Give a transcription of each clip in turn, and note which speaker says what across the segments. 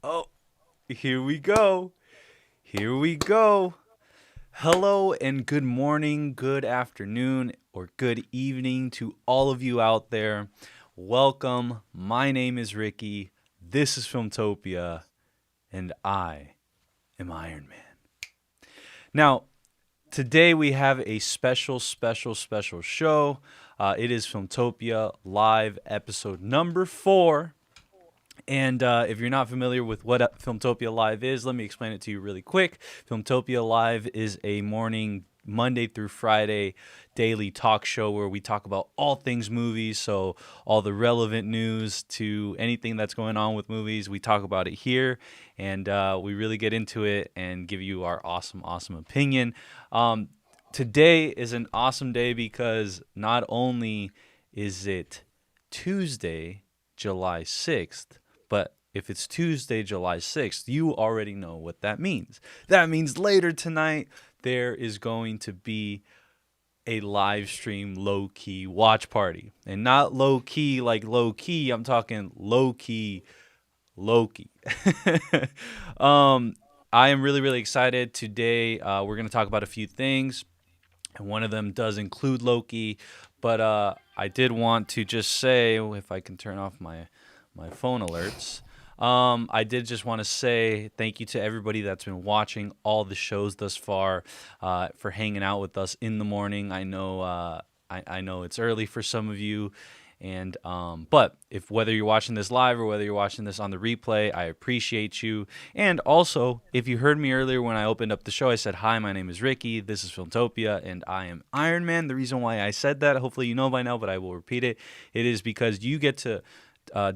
Speaker 1: Oh, here we go. Here we go. Hello and good morning, good afternoon, or good evening to all of you out there. Welcome. My name is Ricky. This is Filmtopia, and I am Iron Man. Now, today we have a special show. It is Filmtopia Live episode number 4. And if you're not familiar with what Filmtopia Live is, let me explain it to you really quick. Filmtopia Live is a morning, Monday through Friday, daily talk show where we talk about all things movies. So, all the relevant news to anything that's going on with movies, we talk about it here. And we really get into it and give you our awesome opinion. Today is an awesome day because not only is it Tuesday, July 6th, but if it's Tuesday, July 6th, you already know what that means. That means later tonight, there is going to be a live stream low key watch party. And not low key like low key, I'm talking low key Loki. I am really excited. Today, we're going to talk about a few things. And one of them does include Loki. But I did want to just say, if I can turn off my phone alerts. I did just want to say thank you to everybody that's been watching all the shows thus far, for hanging out with us in the morning. I know I know it's early for some of you, and but if whether you're watching this live or whether you're watching this on the replay, I appreciate you. And also, if you heard me earlier when I opened up the show, I said, "Hi, my name is Ricky. This is Filmtopia, and I am Iron Man." The reason why I said that, hopefully you know by now, but I will repeat it. It is because you get to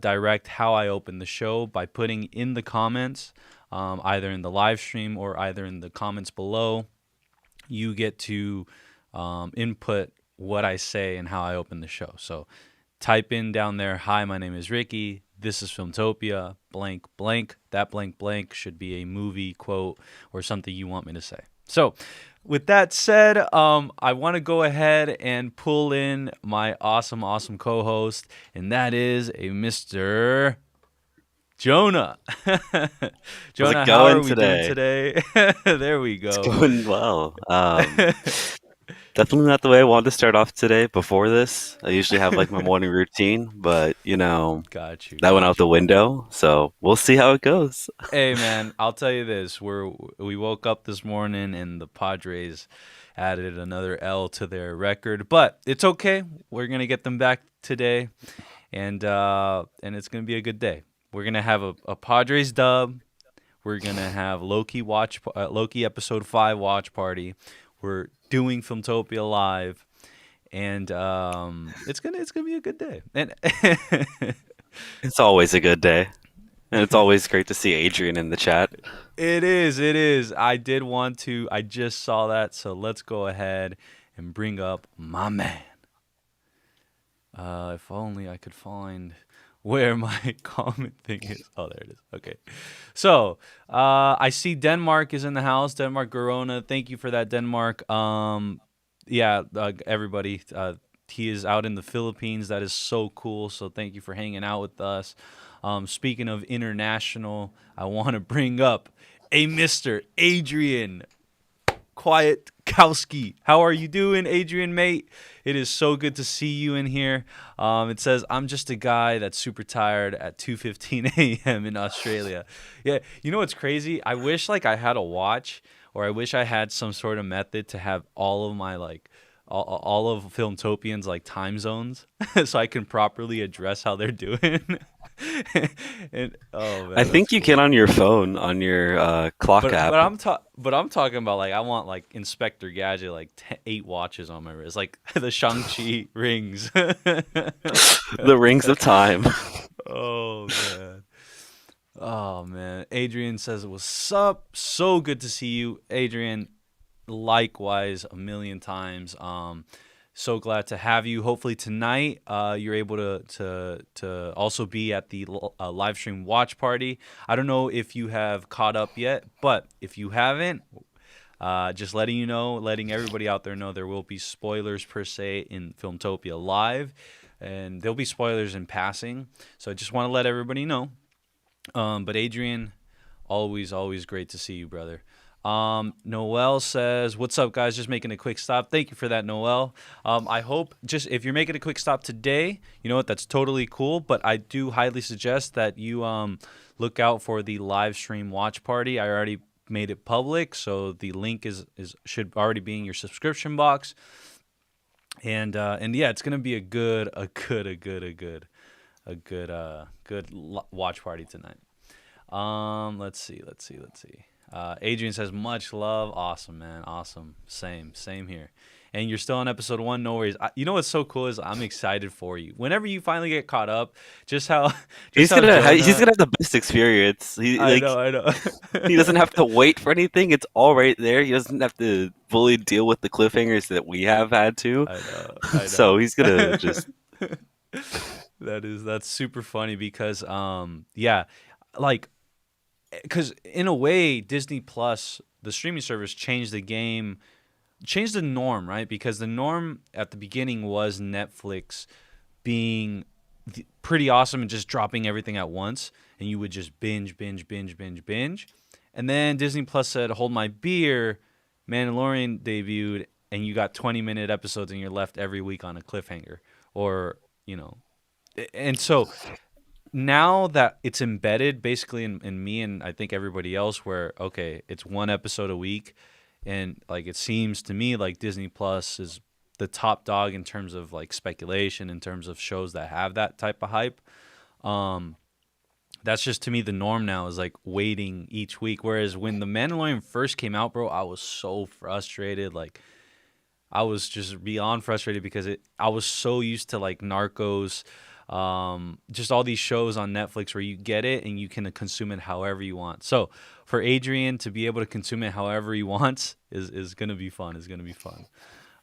Speaker 1: direct how I open the show by putting in the comments, either in the live stream or either in the comments below. You get to input what I say and how I open the show. So type in down there, "Hi, my name is Ricky. This is Filmtopia, blank, blank." That blank, blank should be a movie quote or something you want me to say. So, with that said, I want to go ahead and pull in my awesome co-host, and that is a Mr. Jonah.
Speaker 2: How's it
Speaker 1: Jonah, how are
Speaker 2: going
Speaker 1: we doing
Speaker 2: today?
Speaker 1: today? There we
Speaker 2: It's
Speaker 1: go.
Speaker 2: going well. Definitely not the way I wanted to start off today. Before this, I usually have like my morning routine, but
Speaker 1: Got you,
Speaker 2: that went out
Speaker 1: got
Speaker 2: the
Speaker 1: you.
Speaker 2: window. So we'll see how it goes.
Speaker 1: Hey man, I'll tell you this: we woke up this morning and the Padres added another L to their record, but it's okay. We're gonna get them back today, and it's gonna be a good day. We're gonna have a Padres dub. We're gonna have Loki episode 5 watch party. We're doing Filmtopia live, and it's gonna be a good day. And
Speaker 2: It's always a good day, and it's always great to see Adrian in the chat.
Speaker 1: it is. I just saw that, so let's go ahead and bring up my man. If only I could find where my comment thing is. Oh, there it is. Okay. So, I see Denmark is in the house. Denmark Corona. Thank you for that, Denmark. Yeah, everybody. He is out in the Philippines. That is so cool. So, thank you for hanging out with us. Speaking of international, I want to bring up a Mr. Adrian Kwiatkowski. How are you doing, Adrian, mate? It is so good to see you in here. It says, "I'm just a guy that's super tired at 2:15 a.m. in Australia." Yeah, you know what's crazy? I wish like I had a watch, or I wish I had some sort of method to have all of my like all of Filmtopians like time zones, so I can properly address how they're doing. And oh
Speaker 2: I
Speaker 1: man, that's
Speaker 2: think you
Speaker 1: cool.
Speaker 2: can on your phone on your clock
Speaker 1: But
Speaker 2: app.
Speaker 1: I'm talking about like I want like Inspector Gadget like 8 watches on my wrist like the Shang-Chi rings.
Speaker 2: The rings of time.
Speaker 1: Oh man. Oh man. Adrian says, "What's up? So good to see you, Adrian. Likewise, a million times. So glad to have you. Hopefully tonight, you're able to also be at the live stream watch party. I don't know if you have caught up yet, but if you haven't, just letting you know, letting everybody out there know, there will be spoilers per se in Filmtopia Live, and there'll be spoilers in passing. So I just want to let everybody know. But Adrian, always great to see you, brother. Noel says, "What's up, guys? Just making a quick stop. Thank you for that, Noel. I hope just if you're making a quick stop today, you know what? That's totally cool. But I do highly suggest that you look out for the live stream watch party. I already made it public, so the link is should already be in your subscription box. And yeah, it's gonna be a good watch party tonight. Let's see. Adrian says much love. Awesome, man. Awesome. Same here. And you're still on episode one. No worries. You know what's so cool is I'm excited for you. Whenever you finally get caught up, just how, just
Speaker 2: He's
Speaker 1: how
Speaker 2: gonna ha- he's
Speaker 1: Jonah.
Speaker 2: gonna have the best experience.
Speaker 1: I know, I know.
Speaker 2: He doesn't have to wait for anything. It's all right there. He doesn't have to fully deal with the cliffhangers that we have had to.
Speaker 1: I know, I
Speaker 2: So
Speaker 1: know.
Speaker 2: he's gonna just
Speaker 1: That's super funny because yeah, like because in a way Disney Plus, the streaming service, changed the game, changed the norm, right? Because the norm at the beginning was Netflix being pretty awesome and just dropping everything at once, and you would just binge. And then Disney Plus said, "Hold my beer." Mandalorian debuted, and you got 20-minute episodes, and you're left every week on a cliffhanger, or you know. And so now that it's embedded basically in me and I think everybody else, where okay, it's one episode a week, and like it seems to me like Disney Plus is the top dog in terms of like speculation, in terms of shows that have that type of hype. Um, that's just to me the norm now, is like waiting each week. Whereas when the Mandalorian first came out, bro, I was so frustrated. Like I was just beyond frustrated because I was so used to like Narcos, just all these shows on Netflix where you get it and you can consume it however you want. So for Adrian to be able to consume it however he wants is gonna be fun. Is gonna be fun.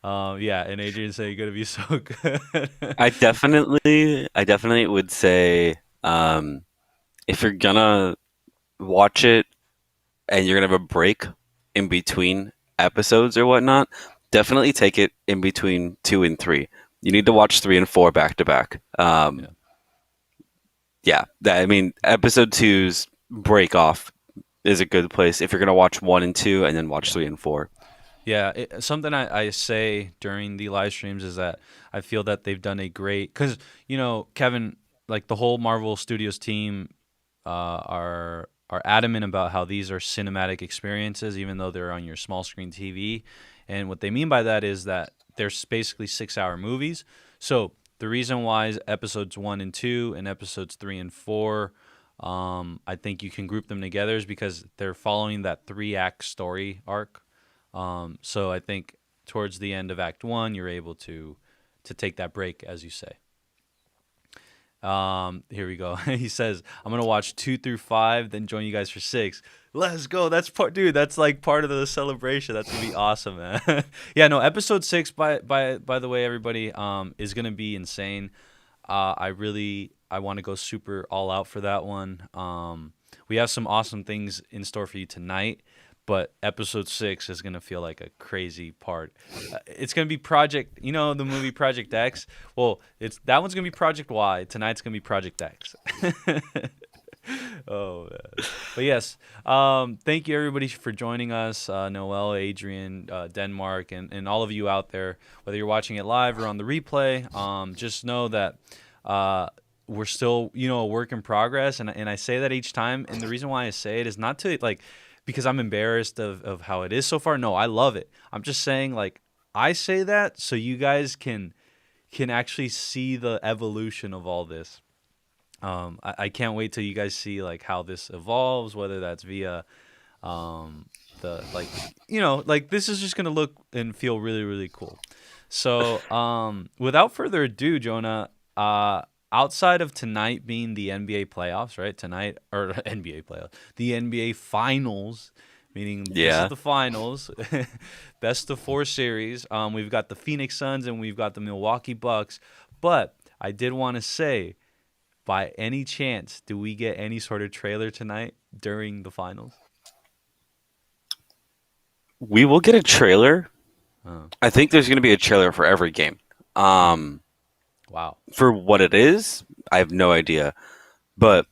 Speaker 1: Yeah, and Adrian said you're gonna be so good.
Speaker 2: I definitely would say if you're gonna watch it and you're gonna have a break in between episodes or whatnot, definitely take it in between two and three. You need to watch three and four back to back.
Speaker 1: Yeah.
Speaker 2: Yeah, I mean, episode two's break off is a good place if you're gonna watch one and two and then watch three and four.
Speaker 1: Yeah, something I say during the live streams is that I feel that they've done a great, because Kevin, like the whole Marvel Studios team, are adamant about how these are cinematic experiences, even though they're on your small screen TV. And what they mean by that is that they're basically 6-hour movies. So the reason why is episodes one and two and episodes three and four, I think you can group them together, is because they're following that 3-act story arc. So I think towards the end of Act One, you're able to take that break, as you say. Here we go. He says, "I'm gonna watch 2 through 5, then join you guys for 6. Let's go. That's part, dude. That's like part of the celebration. That's gonna be awesome, man. Yeah, no. Episode 6, by the way, everybody, is gonna be insane. I want to go super all out for that one. We have some awesome things in store for you tonight. But episode 6 is gonna feel like a crazy part. It's gonna be Project, the movie Project X. Well, it's that one's gonna be Project Y. Tonight's gonna be Project X. Oh man. But yes, thank you everybody for joining us. Noel, Adrian, Denmark, and all of you out there, whether you're watching it live or on the replay. Just know that we're still, a work in progress, and I say that each time. And the reason why I say it is not to like because I'm embarrassed of how it is so far. No, I love it. I'm just saying, like, I say that so you guys can actually see the evolution of all this. I can't wait till you guys see like how this evolves, whether that's via the like this is just gonna look and feel really, really cool. So without further ado, Jonah, outside of tonight being the NBA playoffs, right? Tonight, or NBA playoffs, the NBA finals, meaning this is
Speaker 2: Yeah.
Speaker 1: the finals, best of 4 series. We've got the Phoenix Suns and we've got the Milwaukee Bucks. But I did want to say, by any chance, do we get any sort of trailer tonight during the finals?
Speaker 2: We will get a trailer.
Speaker 1: Oh,
Speaker 2: I think there's going to be a trailer for every game. Um,
Speaker 1: wow.
Speaker 2: for what it is, I have no idea. But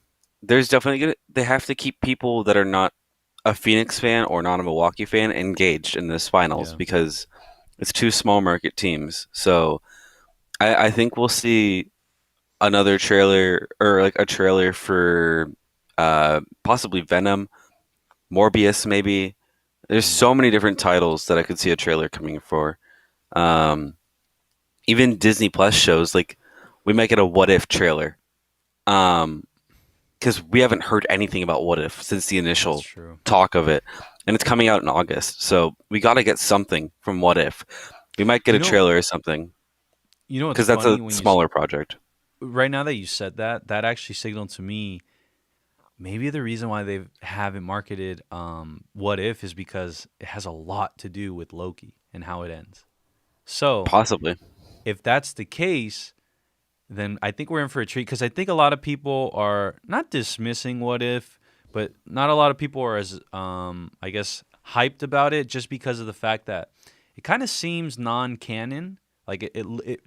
Speaker 2: there's definitely they have to keep people that are not a Phoenix fan or not a Milwaukee fan engaged in this finals
Speaker 1: Yeah.
Speaker 2: because it's two small market teams. So I think we'll see another trailer or like a trailer for possibly Venom, Morbius maybe. There's
Speaker 1: Mm.
Speaker 2: so many different titles that I could see a trailer coming for. Um, Even Disney Plus shows like we might get a What If trailer. Um, because we haven't heard anything about What If since the
Speaker 1: That's
Speaker 2: initial
Speaker 1: true.
Speaker 2: talk of it, and it's coming out in August. So we got to get something from What If. We might get
Speaker 1: You
Speaker 2: a
Speaker 1: know,
Speaker 2: trailer or something
Speaker 1: you know what's
Speaker 2: because that's a
Speaker 1: funny when
Speaker 2: smaller project.
Speaker 1: right now that you said that, that actually signaled to me maybe the reason why they haven't marketed What If is because it has a lot to do with Loki and how it ends. So
Speaker 2: Possibly.
Speaker 1: if that's the case, then I think we're in for a treat because I think a lot of people are not dismissing What If, but not a lot of people are as I guess hyped about it just because of the fact that it kind of seems non-canon. Like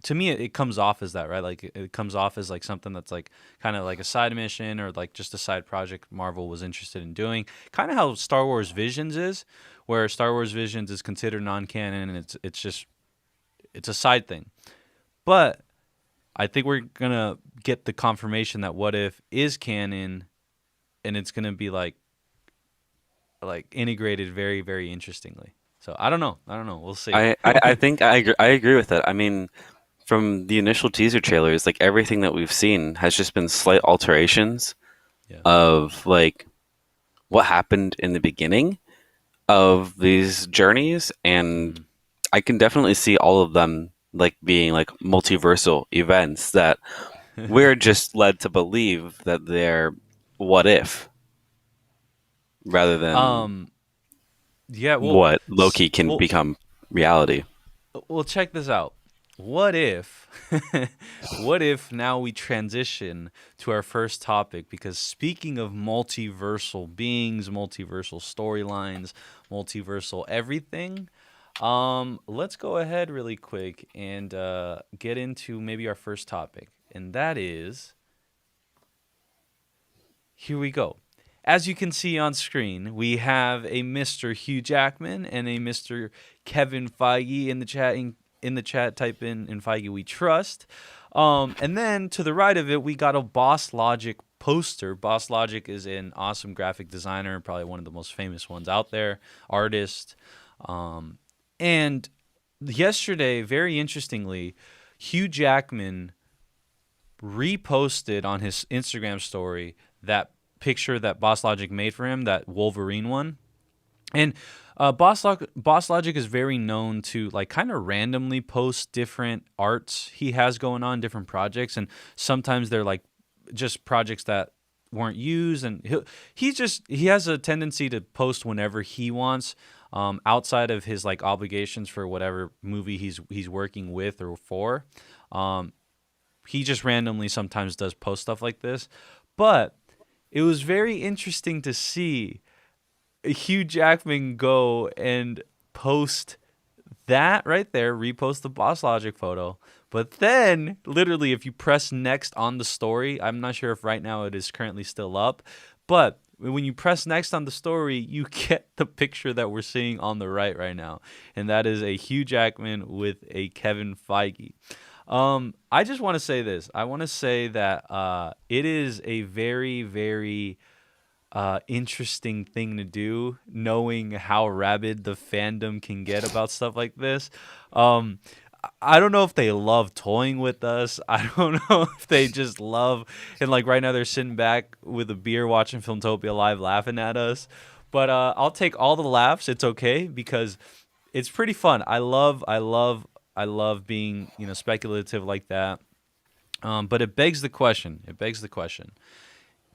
Speaker 1: to me, it comes off as that, right? Like it comes off as like something that's like kind of like a side mission or like just a side project Marvel was interested in doing. Kind of how Star Wars Visions is, where Star Wars Visions is considered non-canon and it's just it's a side thing. But I think we're gonna get the confirmation that What If is canon, and it's gonna be like integrated very very interestingly. So I don't know. I don't know. We'll see.
Speaker 2: I think I agree with that. I mean, from the initial teaser trailers, like everything that we've seen has just been slight alterations
Speaker 1: Yeah.
Speaker 2: of like what happened in the beginning of these journeys, and
Speaker 1: Hmm.
Speaker 2: I can definitely see all of them like being like multiversal events that we're just led to believe that they're what if rather than
Speaker 1: um. Yeah.
Speaker 2: what Loki can
Speaker 1: Well.
Speaker 2: become reality.
Speaker 1: Well. Check this out. What if? What if now we transition to our first topic? Because speaking of multiversal beings, multiversal storylines, multiversal everything, let's go ahead really quick and get into maybe our first topic, and that is here we go. As you can see on screen, we have a Mr. Hugh Jackman and a Mr. Kevin Feige in the chat. In the chat, type in Feige we trust. And then to the right of it, we got a Boss Logic poster. Boss Logic is an awesome graphic designer, probably one of the most famous ones out there, artist. And yesterday, very interestingly, Hugh Jackman reposted on his Instagram story that picture that Boss Logic made for him, that Wolverine one. And Boss Logic is very known to like kind of randomly post different arts he has going on, different projects, and sometimes they're like just projects that weren't used, and he has a tendency to post whenever he wants, outside of his like obligations for whatever movie he's working with or for. Um, he just randomly sometimes does post stuff like this, but it was very interesting to see Hugh Jackman go and post that right there, repost the Boss Logic photo. But then, literally, if you press next on the story, I'm not sure if right now it is currently still up, but when you press next on the story, you get the picture that we're seeing on the right now. And that is a Hugh Jackman with a Kevin Feige. I just want to say this. I want to say that it is a very, very interesting thing to do, knowing how rabid the fandom can get about stuff like this. Um, I don't know if they love toying with us. I don't know if they just love, and like right now they're sitting back with a beer watching Filmtopia Live laughing at us. But I'll take all the laughs. It's okay because it's pretty fun. I love being speculative like that. But it begs the question. It begs the question: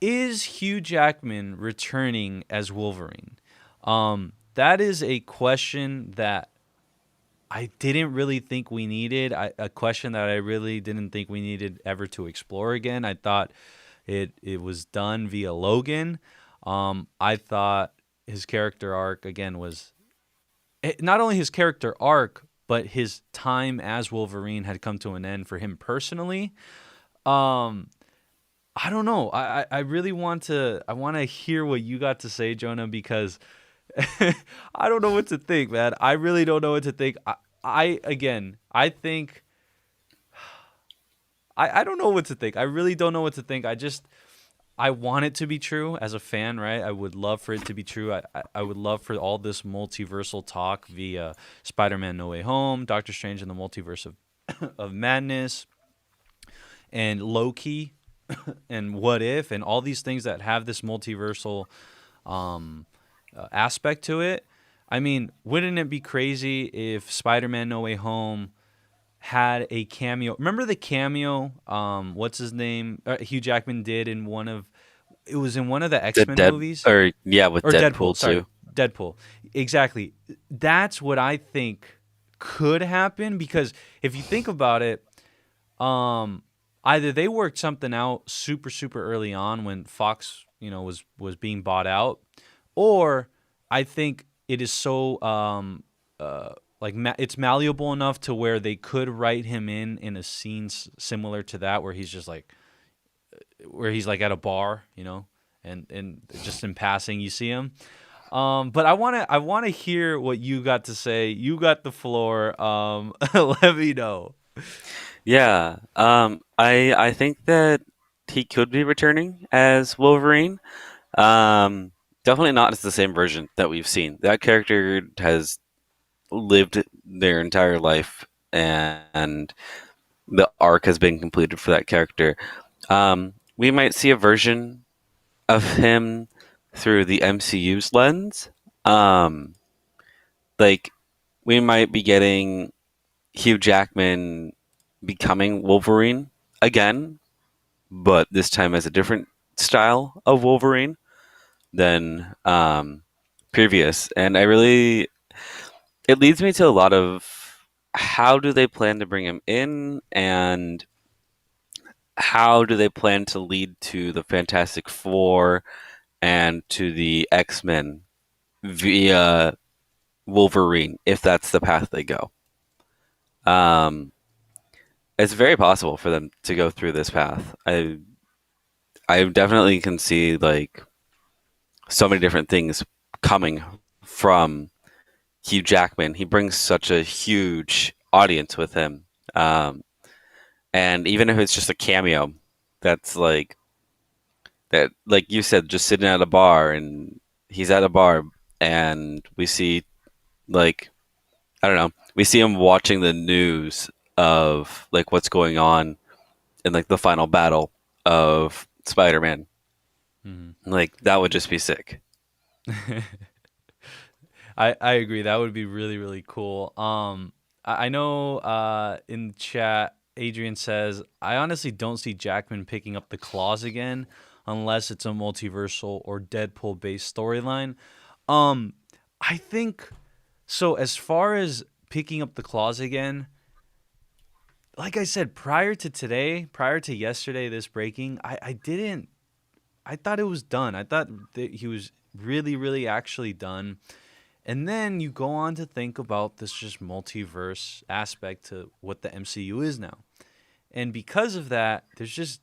Speaker 1: is Hugh Jackman returning as Wolverine? That is a question that I didn't really think we needed. A question that I really didn't think we needed ever to explore again. I thought it was done via Logan. I thought his character arc again was not only his character arc, but his time as Wolverine had come to an end for him personally. Um, I don't know. I really want to hear what you got to say, Jonah, because I don't know what to think, man. I really don't know what to think. I again, I think I don't know what to think. I really don't know what to think. I want it to be true as a fan, right? I would love for it to be true. I would love for all this multiversal talk via Spider-Man No Way Home, Doctor Strange in the Multiverse of Madness, and Loki, and What If, and all these things that have this multiversal aspect to it. I mean, wouldn't it be crazy if Spider-Man No Way Home had a cameo? Remember the cameo? What's his name? Hugh Jackman did in one of. It was in one of the
Speaker 2: The
Speaker 1: X-Men
Speaker 2: dead
Speaker 1: movies,
Speaker 2: or yeah, with
Speaker 1: or Deadpool.
Speaker 2: Deadpool
Speaker 1: Sorry,
Speaker 2: too.
Speaker 1: Deadpool. Exactly. That's what I think could happen, because if you think about it, um, either they worked something out super early on when Fox, was being bought out, or I think it is so like it's malleable enough to where they could write him in a scene similar to that, where he's just like at a bar, and just in passing you see him. But I wanna hear what you got to say. You got the floor. Let me know.
Speaker 2: Yeah. I think that he could be returning as Wolverine. Um, Definitely not as the same version that we've seen. That character has lived their entire life, and the arc has been completed for that character. We might see a version of him through the MCU's lens. Um, like we might be getting Hugh Jackman becoming Wolverine again, but this time as a different style of Wolverine than previous. And it leads me to a lot of how do they plan to bring him in, and how do they plan to lead to the Fantastic Four and to the X-Men via Wolverine, if that's the path they go. Um, it's very possible for them to go through this path. I definitely can see like so many different things coming from Hugh Jackman. He brings such a huge audience with him, um, and even if it's just a cameo, that's like you said, just sitting at a bar, and he's at a bar, and we see like I don't know, we see him watching the news of like what's going on in like the final battle of Spider-Man.
Speaker 1: Mhm.
Speaker 2: Like that would just be sick.
Speaker 1: I agree. That would be really cool. I know in the chat, Adrian says, I honestly don't see Jackman picking up the claws again unless it's a multiversal or Deadpool based storyline. Um, I think so. As far as picking up the claws again, like I said, prior to yesterday, this breaking, I didn't. I thought it was done. I thought that he was really actually done. And then you go on to think about this just multiverse aspect to what the MCU is now. And because of that,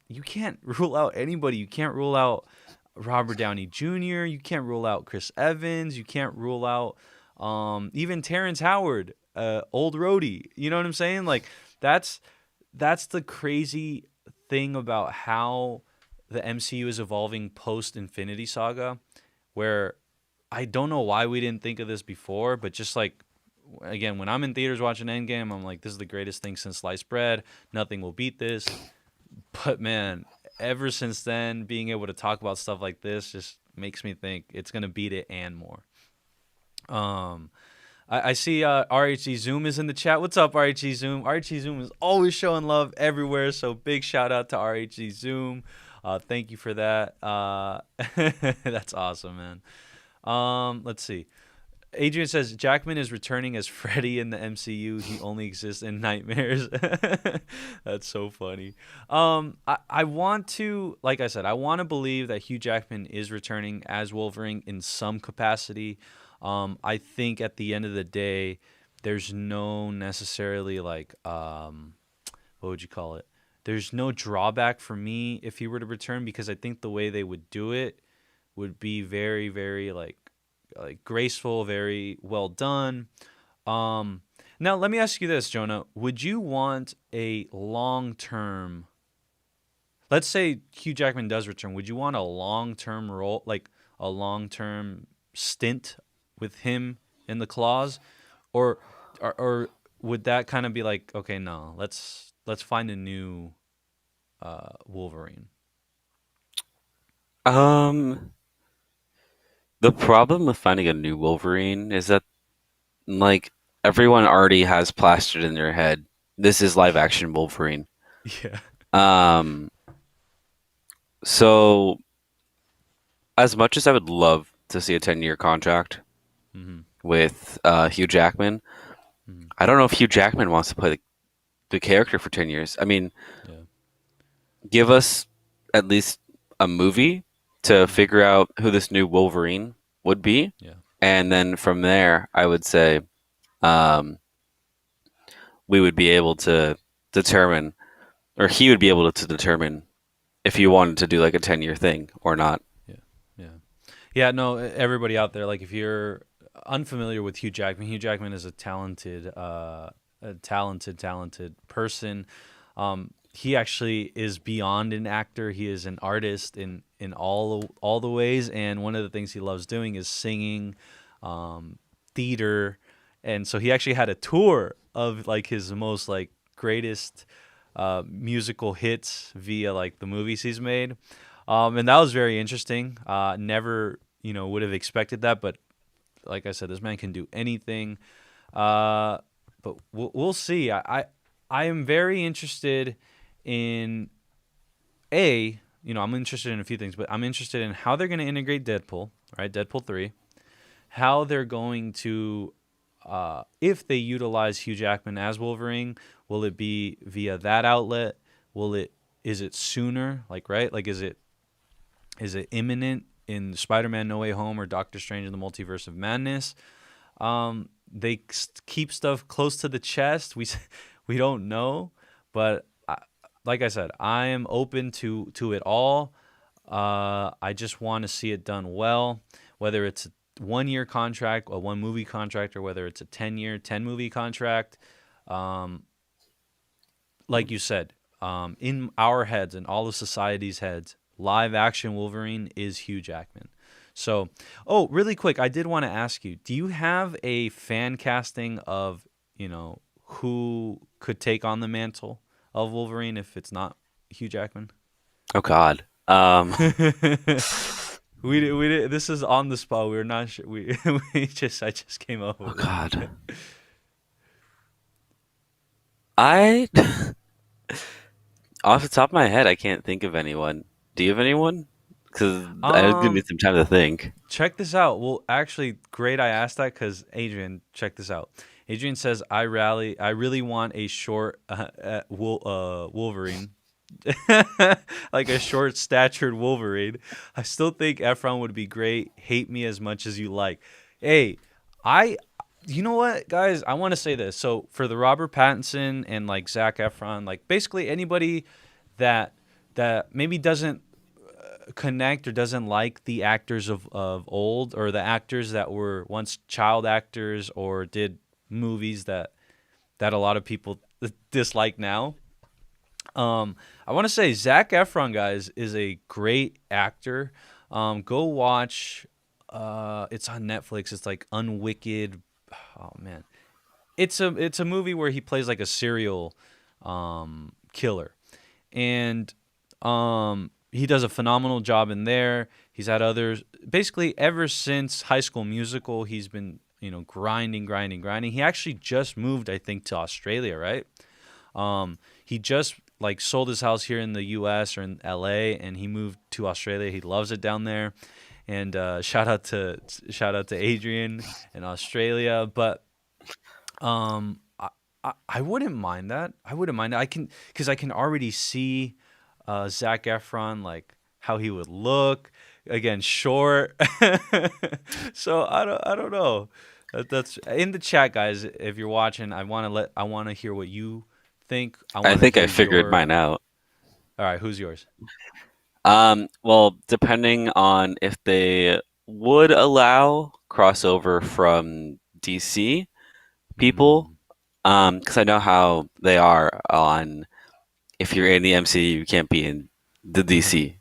Speaker 1: you can't rule out anybody. You can't rule out Robert Downey Jr., you can't rule out Chris Evans, you can't rule out even Terrence Howard, old roadie. You know what I'm saying? Like that's that's the crazy thing about how the MCU is evolving post Infinity Saga, where I don't know why we didn't think of this before, but just like again, when I'm in theaters watching Endgame, I'm like, this is the greatest thing since sliced bread. Nothing will beat this. But man, ever since then, being able to talk about stuff like this just makes me think it's gonna beat it and more. Um, I see RHG Zoom is in the chat. What's up, RHG Zoom? RHG Zoom is always showing love everywhere, so big shout out to RHG Zoom. Thank you for that. That's awesome, man. Let's see. Adrian says Jackman is returning as Freddy in the MCU. He only exists in nightmares. That's so funny. I want to, like I said, I want to believe that Hugh Jackman is returning as Wolverine in some capacity. I think at the end of the day, there's no necessarily like, what would you call it? there's no drawback for me if he were to return, because I think the way they would do it would be very, very like graceful, very well done. Um, Now let me ask you this, Jonah: would you want a long term? Let's say Hugh Jackman does return. Would you want a long term role, like a long term stint with him in the claws, or or would that kind of be like, okay, no, let's find a new Wolverine?
Speaker 2: Um, the problem with finding a new Wolverine is that like everyone already has plastered in their head this is live action Wolverine.
Speaker 1: Yeah.
Speaker 2: Um, so as much as I would love to see a 10-year contract
Speaker 1: Mm-hmm.
Speaker 2: with Hugh Jackman,
Speaker 1: Mm-hmm.
Speaker 2: I don't know if Hugh Jackman wants to play the character for 10 years. I mean,
Speaker 1: Yeah.
Speaker 2: give us at least a movie to
Speaker 1: Mm-hmm.
Speaker 2: figure out who this new Wolverine would be.
Speaker 1: Yeah.
Speaker 2: And then from there, I would say um, we would be able to determine, or he would be able to determine if he wanted to do like a 10-year thing or not.
Speaker 1: Yeah. Yeah. Yeah, no, everybody out there, like if you're unfamiliar with Hugh Jackman is a talented person. He actually is beyond an actor. He is an artist in all the ways, and one of the things he loves doing is singing, um, theater, and so he actually had a tour of like his most like greatest musical hits via like the movies he's made. And that was very interesting. Never, would have expected that, but like I said, this man can do anything. Uh, but we'll see. I am very interested in I'm interested in a few things, but I'm interested in how they're going to integrate Deadpool, right? Deadpool 3, how they're going to, if they utilize Hugh Jackman as Wolverine, will it be via that outlet? Is it sooner? Like, right? Like, is it imminent in Spider-Man No Way Home or Doctor Strange in the Multiverse of Madness? They keep stuff close to the chest. We don't know, but like I said, I am open to it all. I just want to see it done well, whether it's a 1 year contract, a 1 movie contract, or whether it's a 10 year, 10 movie contract. Um, like you said, in our heads and all of society's heads, live action Wolverine is Hugh Jackman. So, oh, really quick, I did want to ask you: do you have a fan casting of who could take on the mantle of Wolverine if it's not Hugh Jackman?
Speaker 2: Oh God.
Speaker 1: We this is on the spot. We were not sure. I just came up
Speaker 2: Oh
Speaker 1: with
Speaker 2: God.
Speaker 1: it.
Speaker 2: I off the top of my head, I can't think of anyone. Do you have anyone? Because I was gonna
Speaker 1: Um,
Speaker 2: need some time to think.
Speaker 1: Check this out. Well, actually, great. I asked that because Adrian, check this out. Adrian says, I really want a short Wolverine, like a short statured Wolverine. I still think Efron would be great. Hate me as much as you like. Hey, I, you know what, guys? I want to say this. So for the Robert Pattinson and like Zac Efron, like basically anybody that maybe doesn't connect or doesn't like the actors of old, or the actors that were once child actors or did movies that a lot of people dislike now. I want to say Zac Efron, guys, is a great actor. Go watch. It's on Netflix. It's like Unwicked. Oh man, it's a movie where he plays like a serial killer, and he does a phenomenal job in there. He's had others. Basically, ever since High School Musical, he's been grinding, grinding, grinding. He actually just moved, I think, to Australia, right? He just like sold his house here in the U.S. or in L.A. and he moved to Australia. He loves it down there. And shout out to Adrian in Australia. But I wouldn't mind that. I wouldn't mind that. Because I can already see Zac Efron, like how he would look. Again, short. So I don't know. That's in the chat, guys. If you're watching, I want to hear what you think. I
Speaker 2: I
Speaker 1: want to
Speaker 2: think I
Speaker 1: hear
Speaker 2: figured
Speaker 1: your
Speaker 2: mine out.
Speaker 1: All right, who's yours?
Speaker 2: Well, depending on if they would allow crossover from DC people,
Speaker 1: Mm,
Speaker 2: because I know how they are on if you're in the MCU, you can't be in the DC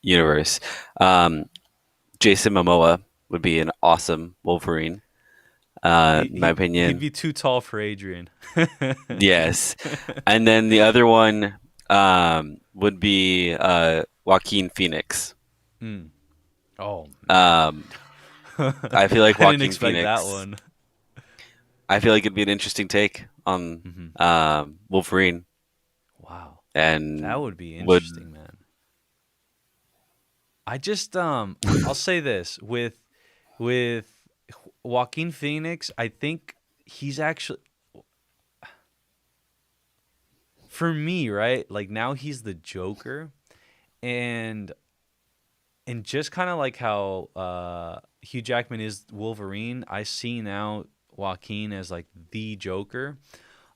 Speaker 2: universe. Um, Jason Momoa would be an awesome Wolverine,
Speaker 1: he
Speaker 2: in my
Speaker 1: he'd
Speaker 2: opinion.
Speaker 1: be too tall for Adrian.
Speaker 2: Yes, and then the other one would be Joaquin Phoenix.
Speaker 1: Mm. Oh man,
Speaker 2: Um, I feel like
Speaker 1: I didn't
Speaker 2: Joaquin
Speaker 1: expect that
Speaker 2: Phoenix.
Speaker 1: one.
Speaker 2: I feel like it'd be an interesting take on
Speaker 1: Hmm.
Speaker 2: Wolverine,
Speaker 1: Wow, that
Speaker 2: and
Speaker 1: would be
Speaker 2: would
Speaker 1: interesting, man. I just I'll say this with Joaquin Phoenix, I think he's actually for me, right? Like now he's the Joker and just kind of like how Hugh Jackman is Wolverine, I see now Joaquin as like the Joker.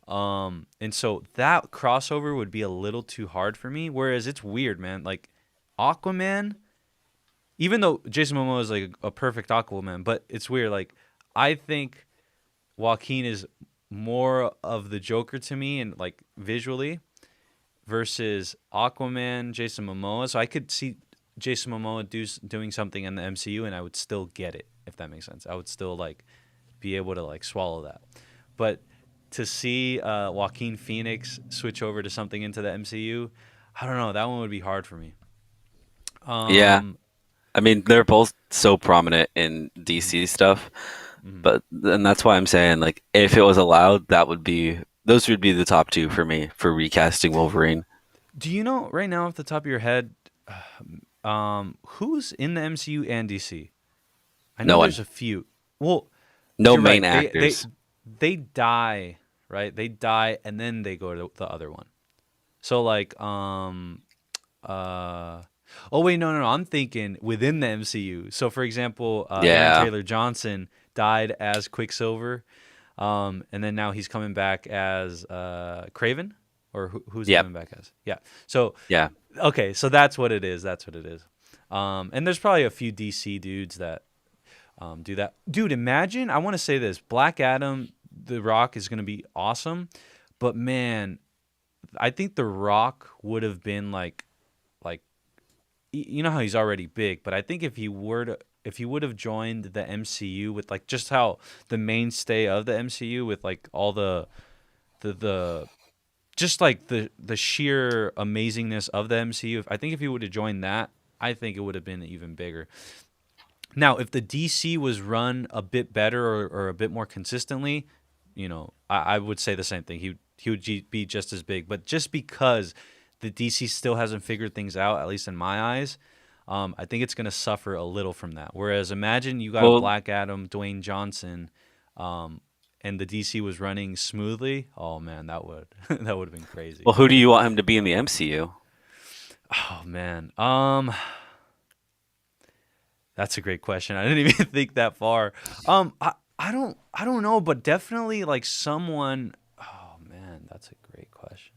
Speaker 1: And so that crossover would be a little too hard for me. Whereas it's weird, man. Like Aquaman, even though Jason Momoa is like a perfect Aquaman, but it's weird. Like I think Joaquin is more of the Joker to me, and like visually versus Aquaman, Jason Momoa. So I could see Jason Momoa doing something in the MCU, and I would still get it if that makes sense. I would still like be able to like swallow that. But to see Joaquin Phoenix switch over to something into the MCU, I don't know. That one would be hard for me.
Speaker 2: yeah.
Speaker 1: Um,
Speaker 2: I mean, they're both so prominent in
Speaker 1: mhm,
Speaker 2: DC stuff,
Speaker 1: mhm.
Speaker 2: but and that's why I'm saying like if it was allowed, that would be those would be the top two for me for recasting Wolverine.
Speaker 1: Do you know right now off the top of your head, who's in the MCU and DC? I know
Speaker 2: No
Speaker 1: there's
Speaker 2: one,
Speaker 1: a few. Well,
Speaker 2: no
Speaker 1: you're
Speaker 2: main
Speaker 1: right. They
Speaker 2: actors.
Speaker 1: they die, right? They die and then they go to the other one. So like uh oh wait, no. I'm thinking within the MCU. So for example, Aaron
Speaker 2: Yeah.
Speaker 1: Taylor Johnson died as Quicksilver. And then now he's coming back as Craven or who's he
Speaker 2: Yep.
Speaker 1: coming back as? Yeah. So
Speaker 2: Yeah.
Speaker 1: okay, so that's what it is. That's what it is. And there's probably a few DC dudes that do that. Dude, imagine, I want to say this Black Adam, The Rock is going to be awesome. But man, I think The Rock would have been like, you know how he's already big, but I think if he would have joined the MCU with like just how the mainstay of the MCU with like all the just like the sheer amazingness of the MCU, I think if he would have joined that, I think it would have been even bigger. Now, if the DC was run a bit better or a bit more consistently, I would say the same thing. He would be just as big. But just because the DC still hasn't figured things out, at least in my eyes, I think it's going to suffer a little from that. Whereas imagine you got a
Speaker 2: Well,
Speaker 1: Black Adam, Dwayne Johnson, and the DC was running smoothly. Oh man, that would that would have been crazy.
Speaker 2: who do you want him to be in the MCU?
Speaker 1: Oh man, that's a great question. I didn't even think that far. I don't know, but definitely like someone. Oh man, that's a great question.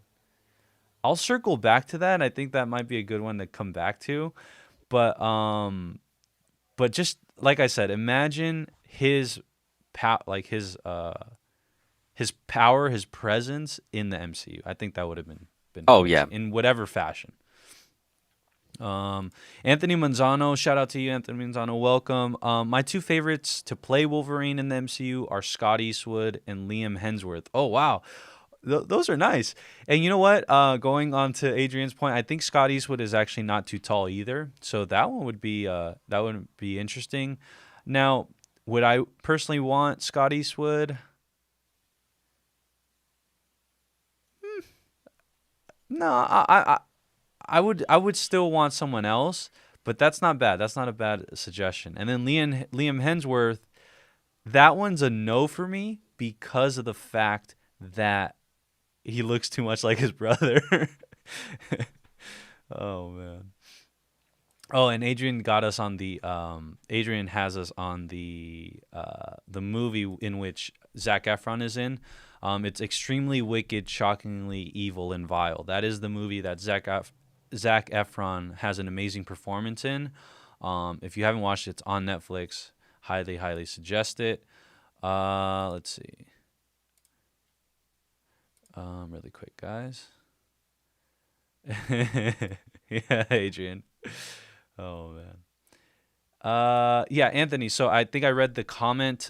Speaker 1: I'll circle back to that. I think that might be a good one to come back to. But just like I said, imagine like his power, his presence in the MCU. I think that would have been
Speaker 2: Oh yeah.
Speaker 1: amazing in whatever fashion. Anthony Manzano, shout out to you, Anthony Manzano. Welcome. My two favorites to play Wolverine in the MCU are Scott Eastwood and Liam Hemsworth. Oh wow, those are nice. And you know what? Going on to Adrian's point, I think Scott Eastwood is actually not too tall either. So that would be interesting. Now, would I personally want Scott Eastwood? No, I would still want someone else, but that's not bad. That's not a bad suggestion. And then Liam Hemsworth, that one's a no for me because of the fact that he looks too much like his brother. Oh man. Oh, and Adrian has us on the movie in which Zac Efron is in. It's extremely wicked, shockingly evil, and vile. That is the movie that Zac Efron has an amazing performance in. If you haven't watched it, it's on Netflix. Highly, highly suggest it. Let's see. Really quick, guys. Yeah, Adrian. Oh man. Yeah, Anthony. So I think I read the comment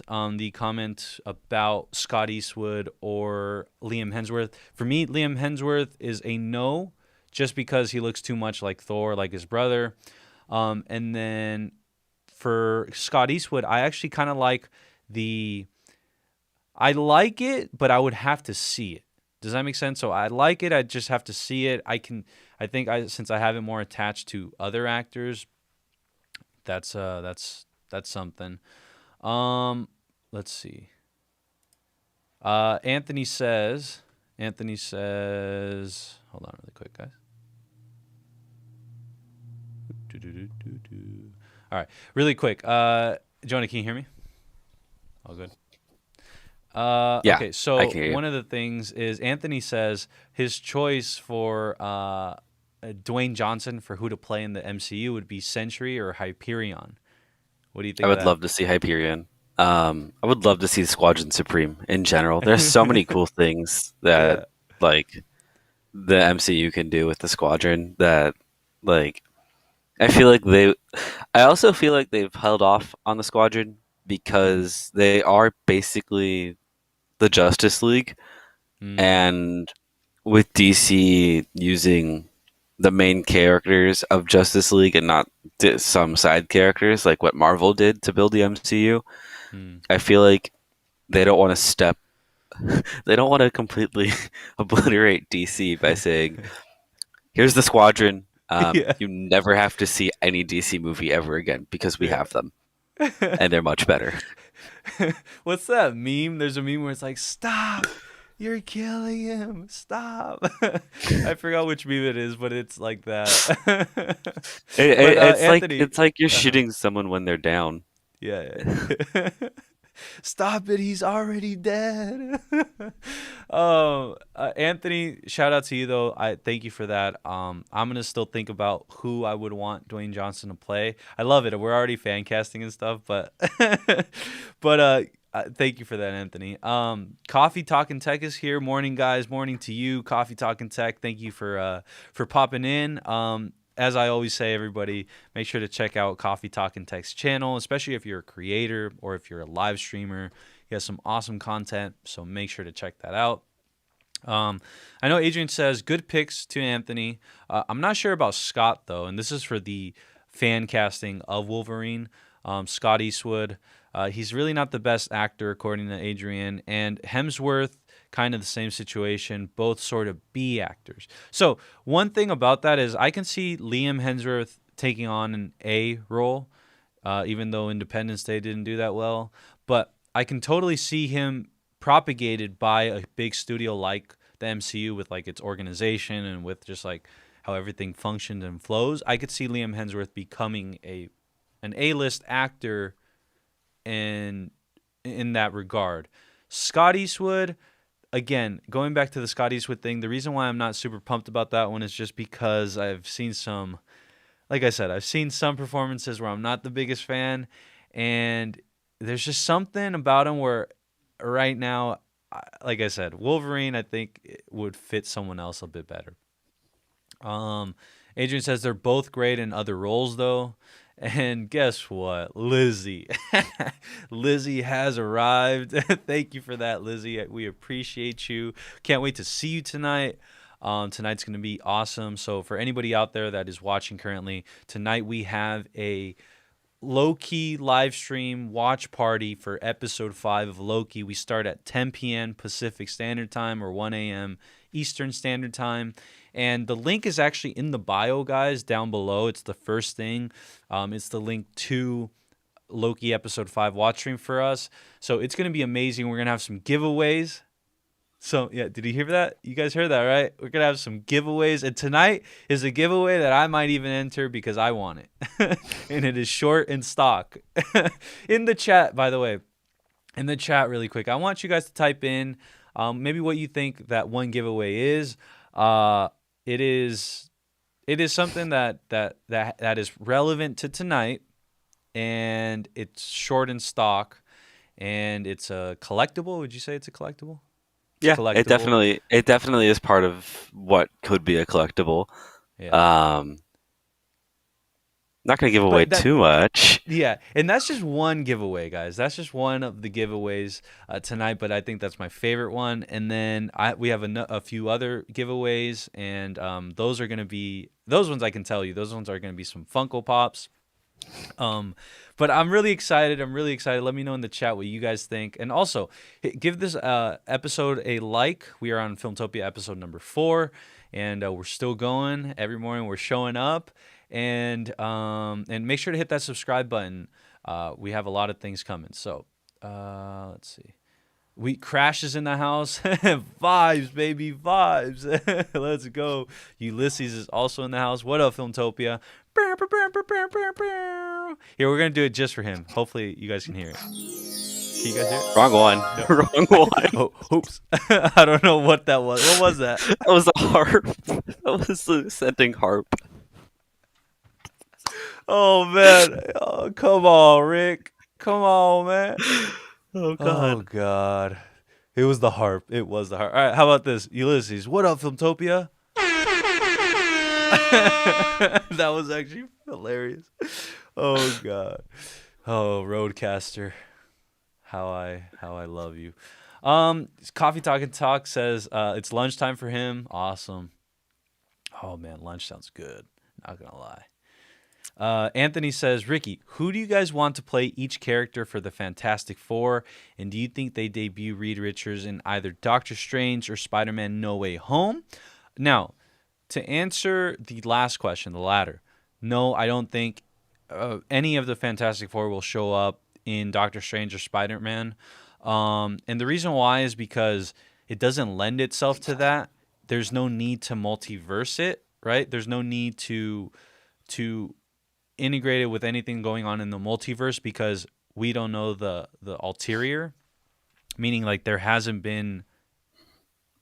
Speaker 1: about Scott Eastwood or Liam Hemsworth. For me, Liam Hemsworth is a no, just because he looks too much like Thor, like his brother. And then for Scott Eastwood, I actually kind of like I like it, but I would have to see it. Does that make sense? So I like it. I just have to see it. Since I have it more attached to other actors, that's something. Let's see. Anthony says, hold on really quick, guys. All right, really quick. Jonah, can you hear me? All good.
Speaker 2: Yeah,
Speaker 1: okay, so
Speaker 2: I can hear you.
Speaker 1: one of the things is Anthony says his choice for Dwayne Johnson for who to play in the MCU would be Sentry or Hyperion. What do you think
Speaker 2: I
Speaker 1: of
Speaker 2: would
Speaker 1: that?
Speaker 2: love to see Hyperion. I would love to see Squadron Supreme in general. There's so many cool things that
Speaker 1: Yeah.
Speaker 2: like the MCU can do with the Squadron that like I feel like I also feel like they've held off on the Squadron
Speaker 1: Mm,
Speaker 2: because they are basically the Justice League,
Speaker 1: mm,
Speaker 2: and with DC using the main characters of Justice League and not some side characters like what Marvel did to build the MCU,
Speaker 1: mm.
Speaker 2: I feel like they don't want to they don't want to completely obliterate DC by saying, "Here's the Squadron.
Speaker 1: Yeah.
Speaker 2: You never have to see any DC movie ever again because we
Speaker 1: Yeah.
Speaker 2: have them and they're much better."
Speaker 1: What's that meme? There's a meme where it's like, "Stop! You're killing him! Stop!" I forgot which meme it is, but it's like that. But Anthony,
Speaker 2: It's like you're
Speaker 1: uh
Speaker 2: shooting someone when they're down.
Speaker 1: yeah, yeah. Stop it! He's already dead. Anthony, shout out to you though. I thank you for that. I'm gonna still think about who I would want Dwayne Johnson to play. I love it. We're already fan casting and stuff, but thank you for that, Anthony. Coffee Talking Tech is here. Morning, guys. Morning to you, Coffee Talking Tech. Thank you for popping in. As I always say, everybody, make sure to check out Coffee Talking Tech's channel, especially if you're a creator or if you're a live streamer. He has some awesome content, so make sure to check that out. I know Adrian says good picks to Anthony. I'm not sure about Scott though, and this is for the fan casting of Wolverine. Scott Eastwood, he's really not the best actor according to Adrian, and Hemsworth, kind of the same situation. Both sort of B actors. So one thing about that is I can see Liam Hemsworth taking on an A role, even though Independence Day didn't do that well. But I can totally see him propagated by a big studio like the MCU with like its organization and with just like how everything functions and flows. I could see Liam Hemsworth becoming an A-list actor in that regard. Scott Eastwood, again, going back to the Scott Eastwood thing, the reason why I'm not super pumped about that one is just because I've seen some, like I said, I've seen some performances where I'm not the biggest fan, and there's just something about him where right now, like I said, Wolverine, I think it would fit someone else a bit better. Um, Adrian says they're both great in other roles, though. And guess what? Lizzie. Lizzie has arrived. Thank you for that, Lizzie. We appreciate you. Can't wait to see you tonight. Tonight's going to be awesome. So, for anybody out there that is watching currently, tonight we have a Loki live stream watch party for episode 5 of Loki. We start at 10 p.m. Pacific Standard Time or 1 a.m. Eastern Standard Time. And the link is actually in the bio, guys, down below. It's the first thing. It's the link to Loki episode 5 watch stream for us. So it's going to be amazing. We're going to have some giveaways. So, yeah, did you hear that? You guys heard that, right? We're going to have some giveaways. And tonight is a giveaway that I might even enter because I want it. And it is short in stock. In the chat, by the way, in the chat really quick, I want you guys to type in maybe what you think that one giveaway is. Uh, it is something that is relevant to tonight, and it's short in stock, and it's a collectible. Would you say it's a collectible? It's a
Speaker 2: Yeah, it
Speaker 1: collectible.
Speaker 2: definitely is part of what could be a collectible.
Speaker 1: Yeah.
Speaker 2: Um, Not gonna give away
Speaker 1: But that
Speaker 2: too much.
Speaker 1: Yeah, and that's just one giveaway, guys. That's just one of the giveaways tonight, but I think that's my favorite one. And then we have a few other giveaways, and those are going to be those ones. I can tell you, those ones are going to be some Funko Pops. Um, but I'm really excited. I'm really excited. Let me know in the chat what you guys think, and also give this episode a like. We are on Filmtopia episode number 4, and we're still going. Every morning we're showing up, and make sure to hit that subscribe button. We have a lot of things coming. So let's see. We crashes in the house. Vibes, baby, vibes. Let's go. Ulysses is also in the house. What up, Filmtopia? Here, we're gonna do it just for him. Hopefully, you guys can hear it. Can you guys hear it?
Speaker 2: Wrong one.
Speaker 1: No.
Speaker 2: Wrong one.
Speaker 1: Oh, oops. I don't know what that was. What was that?
Speaker 2: That was a harp. That was the scenting harp.
Speaker 1: Oh man. Oh, come on, Rick. Come on, man.
Speaker 2: Oh
Speaker 1: Oh
Speaker 2: God.
Speaker 1: God. It was the harp. It was the harp. All right, how about this? Ulysses. What up, Filmtopia? That was actually hilarious. Oh God. Oh, Roadcaster. How I love you. Coffee Talk and Talk says it's lunchtime for him. Awesome. Oh man, lunch sounds good. Not gonna lie. Anthony says, Ricky, who do you guys want to play each character for the Fantastic Four? And do you think they debut Reed Richards in either Doctor Strange or Spider-Man No Way Home? Now, to answer the last question, the latter, no, I don't think any of the Fantastic Four will show up in Doctor Strange or Spider-Man. And the reason why is because it doesn't lend itself to that. There's no need to multiverse it, right? There's no need to integrate it with anything going on in the multiverse because we don't know the ulterior, meaning like there hasn't been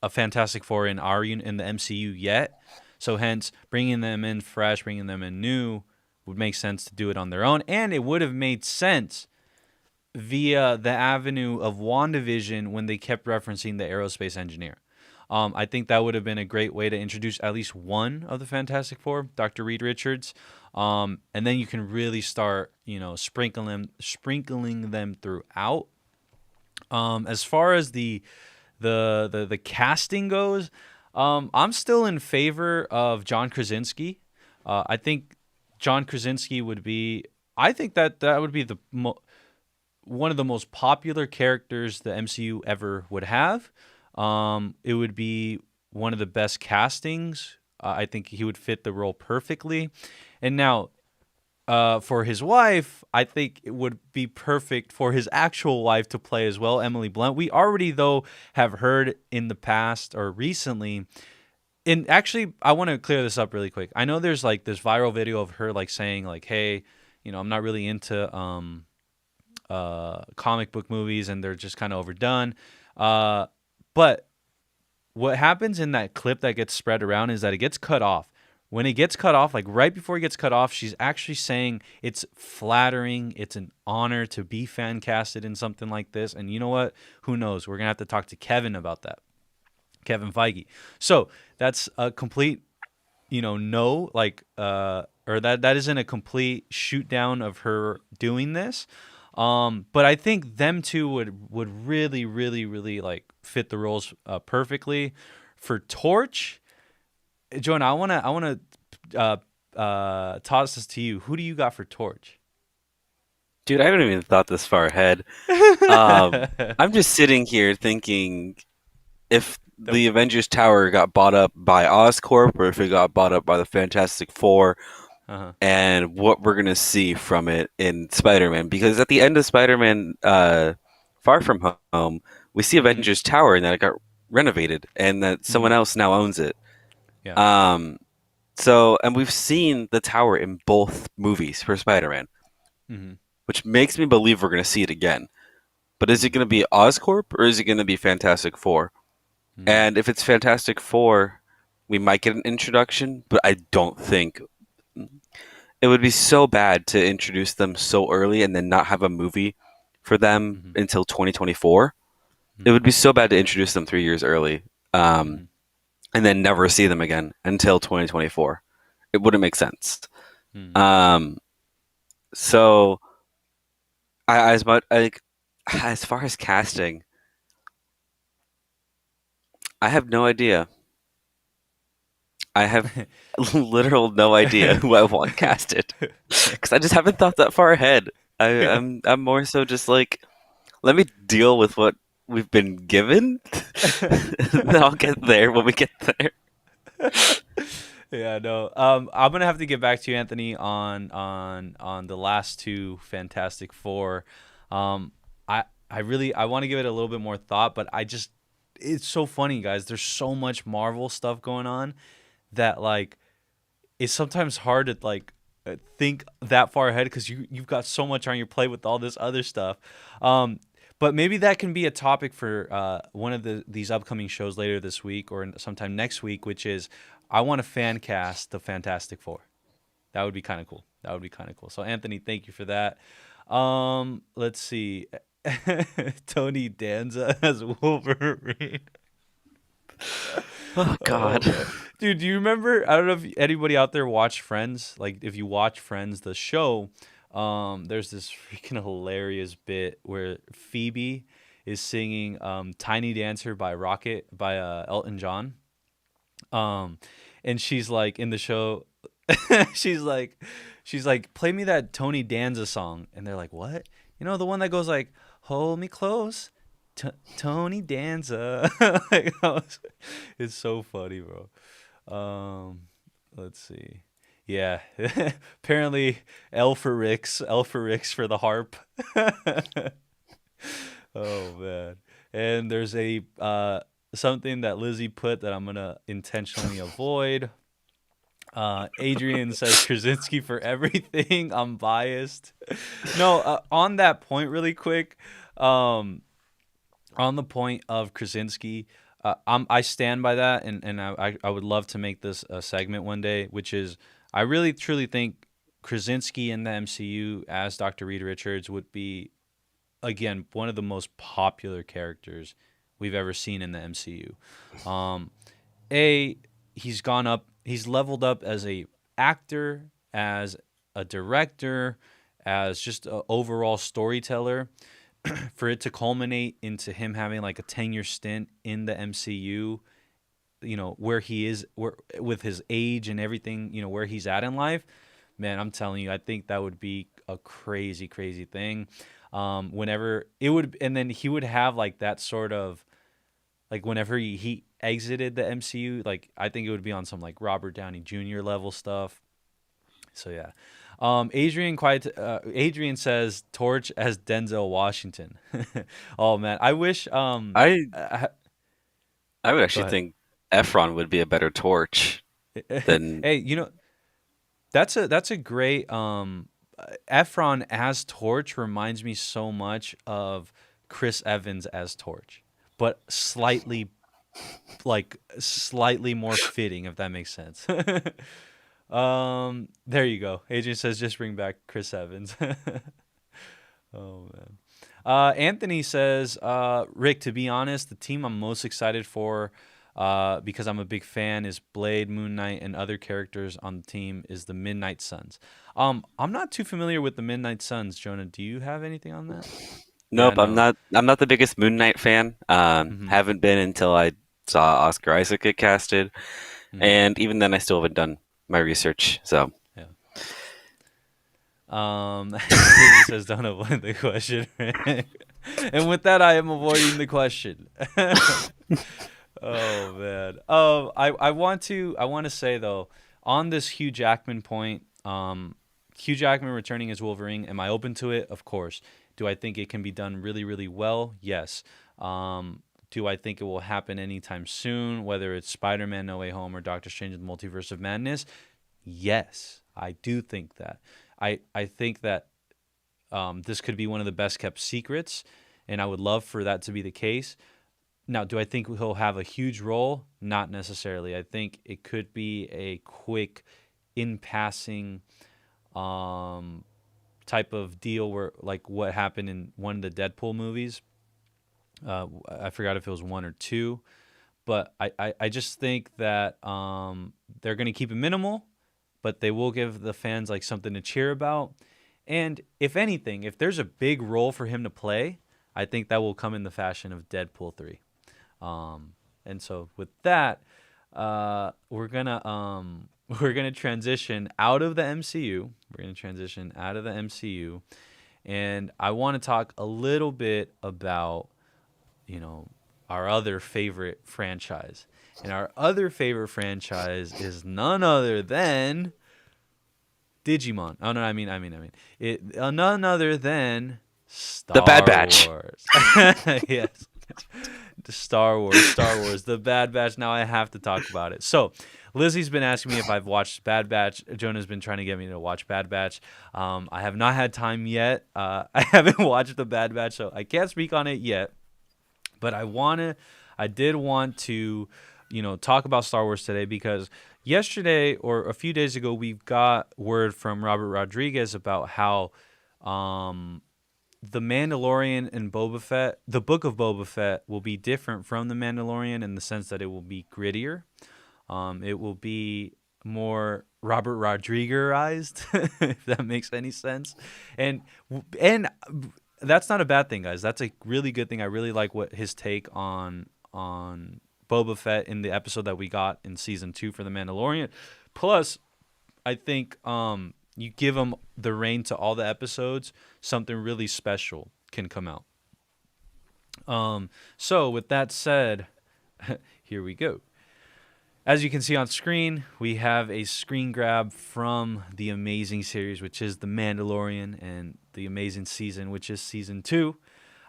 Speaker 1: a Fantastic Four in in the MCU yet. So hence bringing them in fresh, bringing them in new would make sense to do it on their own, and it would have made sense via the avenue of WandaVision when they kept referencing the aerospace engineer. I think that would have been a great way to introduce at least one of the Fantastic Four, Dr. Reed Richards, and then you can really start, sprinkling them throughout. As far as the casting goes, I'm still in favor of John Krasinski. I think John Krasinski would be. I think that would be one of the most popular characters the MCU ever would have. It would be one of the best castings. I think he would fit the role perfectly. And now, for his wife, I think it would be perfect for his actual wife to play as well, Emily Blunt. We already, though, have heard in the past or recently. And actually, I want to clear this up really quick. I know there's like this viral video of her like saying like, "Hey, I'm not really into comic book movies, and they're just kind of overdone." But what happens in that clip that gets spread around is that it gets cut off. When it gets cut off, like right before it gets cut off, she's actually saying it's flattering, it's an honor to be fan casted in something like this. And you know what? Who knows? We're going to have to talk to Kevin about that. Kevin Feige. So that's a complete, no, like, or that isn't a complete shoot down of her doing this. But I think them two would really, really, really like fit the roles perfectly. For Torch, Jonah, I wanna toss this to you. Who do you got for Torch?
Speaker 2: Dude, I haven't even thought this far ahead. I'm just sitting here thinking if the Avengers Tower got bought up by Oscorp or if it got bought up by the Fantastic Four, and what we're going to see from it in Spider-Man. Because at the end of Spider-Man Far From Home, we see Avengers Tower and that it got renovated and that someone else now owns it.
Speaker 1: Yeah.
Speaker 2: And we've seen the tower in both movies for Spider-Man, which makes me believe we're going to see it again. But is it going to be Oscorp or is it going to be Fantastic Four?
Speaker 1: Mm,
Speaker 2: And if it's Fantastic Four, we might get an introduction, but I don't think it would be so bad to introduce them so early and then not have a movie for them
Speaker 1: mm-hmm,
Speaker 2: until 2024. It
Speaker 1: mm-hmm,
Speaker 2: would be so bad to introduce them 3 years early, um,
Speaker 1: mm-hmm,
Speaker 2: and then never see them again until 2024. It wouldn't make sense.
Speaker 1: mm.
Speaker 2: Um, so as much like as far as casting, I have no idea. I have literal no idea who I want casted because I just haven't thought that far ahead. I'm more so just like, let me deal with what we've been given. Then I'll get there when we get there.
Speaker 1: Yeah, no. I'm gonna have to get back to you, Anthony, on the last two Fantastic Four. Um, I want to give it a little bit more thought, but it's so funny, guys. There's so much Marvel stuff going on that like it's sometimes hard to like think that far ahead because you've got so much on your plate with all this other stuff. Um, but maybe that can be a topic for one of these upcoming shows later this week or sometime next week, which is I want to fan cast the Fantastic Four. That would be kind of cool. That would be kind of cool. So Anthony, thank you for that. Let's see. Tony Danza as Wolverine.
Speaker 2: Oh
Speaker 1: Oh
Speaker 2: God.
Speaker 1: man, dude, do you remember? I don't know if anybody out there watched Friends. Like, if you watch Friends, the show, there's this freaking hilarious bit where Phoebe is singing "Tiny Dancer" by Elton John. Um, and she's like in the show, she's like, play me that Tony Danza song, and they're like, what? You know, the one that goes like, hold me close. Tony Danza. Like, it's so funny, bro. Um, let's see. Yeah, apparently L for Ricks for the harp. Oh man, and there's a something that Lizzie put that I'm gonna intentionally avoid. Adrian says Krasinski for everything. I'm biased. No, on that point, really quick. Um, on the point of Krasinski, I stand by that, and I would love to make this a segment one day, which is I really truly think Krasinski in the MCU as Dr. Reed Richards would be again one of the most popular characters we've ever seen in the MCU. Um, a he's leveled up as a actor, as a director, as just an overall storyteller for it to culminate into him having like a 10-year stint in the MCU, you know, where he is where with his age and everything, you know, where he's at in life, man, I'm telling you, I think that would be a crazy, crazy thing. Whenever it would, and then he would have like that sort of like whenever he exited the MCU, like I think it would be on some like Robert Downey Jr. level stuff. So yeah. Adrian says Torch as Denzel Washington. Oh man, I wish.
Speaker 2: I I would
Speaker 1: Go
Speaker 2: actually
Speaker 1: ahead.
Speaker 2: think Efron would be a better Torch than.
Speaker 1: Hey, you know that's a great Efron as Torch reminds me so much of Chris Evans as Torch, but slightly more fitting, if that makes sense. There you go. Adrian says just bring back Chris Evans. Oh man. Anthony says, Rick, to be honest, the team I'm most excited for, because I'm a big fan, is Blade, Moon Knight, and other characters on the team is the Midnight Suns. I'm not too familiar with the Midnight Suns, Jonah. Do you have anything on that? Yeah,
Speaker 2: Nope, I'm
Speaker 1: no.
Speaker 2: not. I'm not the biggest Moon Knight fan.
Speaker 1: Mm-hmm.
Speaker 2: Haven't been until I saw Oscar Isaac get casted,
Speaker 1: Mm-hmm.
Speaker 2: and even then, I still haven't done my research. So,
Speaker 1: Yeah. Lizzie says, don't avoid the question. And with that, I am avoiding the question. Oh man. I want to say though, on this Hugh Jackman point, Hugh Jackman returning as Wolverine, am I open to it? Of course. Do I think it can be done really, really well? Yes. Do I think it will happen anytime soon, whether it's Spider-Man No Way Home or Doctor Strange in the Multiverse of Madness? Yes, I do think that. I think that this could be one of the best kept secrets, and I would love for that to be the case. Now, do I think he'll have a huge role? Not necessarily. I think it could be a quick, in passing, um, type of deal where, like what happened in one of the Deadpool movies. I forgot if it was one or two, but I just think that they're going to keep it minimal, but they will give the fans like something to cheer about. And if anything, if there's a big role for him to play, I think that will come in the fashion of Deadpool 3. And so with that, we're gonna we're gonna transition out of the MCU. We're gonna transition out of the MCU, and I want to talk a little bit about our other favorite franchise. And our other favorite franchise is none other than Digimon. Oh no, none other than
Speaker 2: The Bad
Speaker 1: Star
Speaker 2: Batch.
Speaker 1: Wars. Yes. Star Wars, the Bad Batch. Now I have to talk about it. So, Lizzie's been asking me if I've watched Bad Batch. Jonah's been trying to get me to watch Bad Batch. I have not had time yet. I haven't watched the Bad Batch, so I can't speak on it yet. But I did want to, talk about Star Wars today because yesterday or a few days ago we got word from Robert Rodriguez about how the Mandalorian and Boba Fett, the book of Boba Fett, will be different from the Mandalorian in the sense that it will be grittier. It will be more Robert Rodriguezized, if that makes any sense. And that's not a bad thing, guys. That's a really good thing. I really like what his take on Boba Fett in the episode that we got in season 2 for the Mandalorian. Plus, I think you give him the reign to all the episodes, something really special can come out. So with that said, here we go. As you can see on screen, we have a screen grab from the amazing series, which is The Mandalorian, and the amazing season, which is season 2.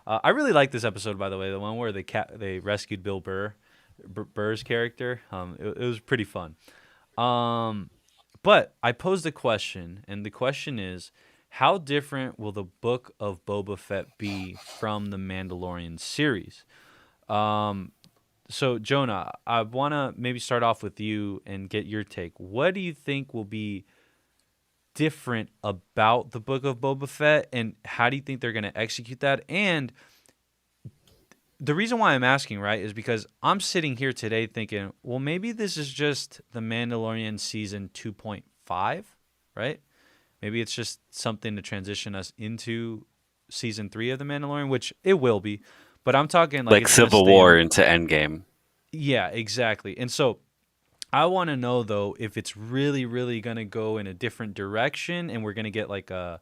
Speaker 1: I really like this episode, by the way, the one where they rescued Bill Burr's character. It was pretty fun. But I posed a question, and the question is, how different will the book of Boba Fett be from the Mandalorian series? So, Jonah, I want to maybe start off with you and get your take. What do you think will be different about the book of Boba Fett, and how do you think they're going to execute that? And the reason why I'm asking, right, is because I'm sitting here today thinking, well, maybe this is just the Mandalorian season 2.5, right? Maybe it's just something to transition us into season 3 of the Mandalorian, which it will be. But I'm talking like it's
Speaker 2: Civil War into Endgame.
Speaker 1: Yeah, exactly. And so I want to know, though, if it's really, really going to go in a different direction and we're going to get like a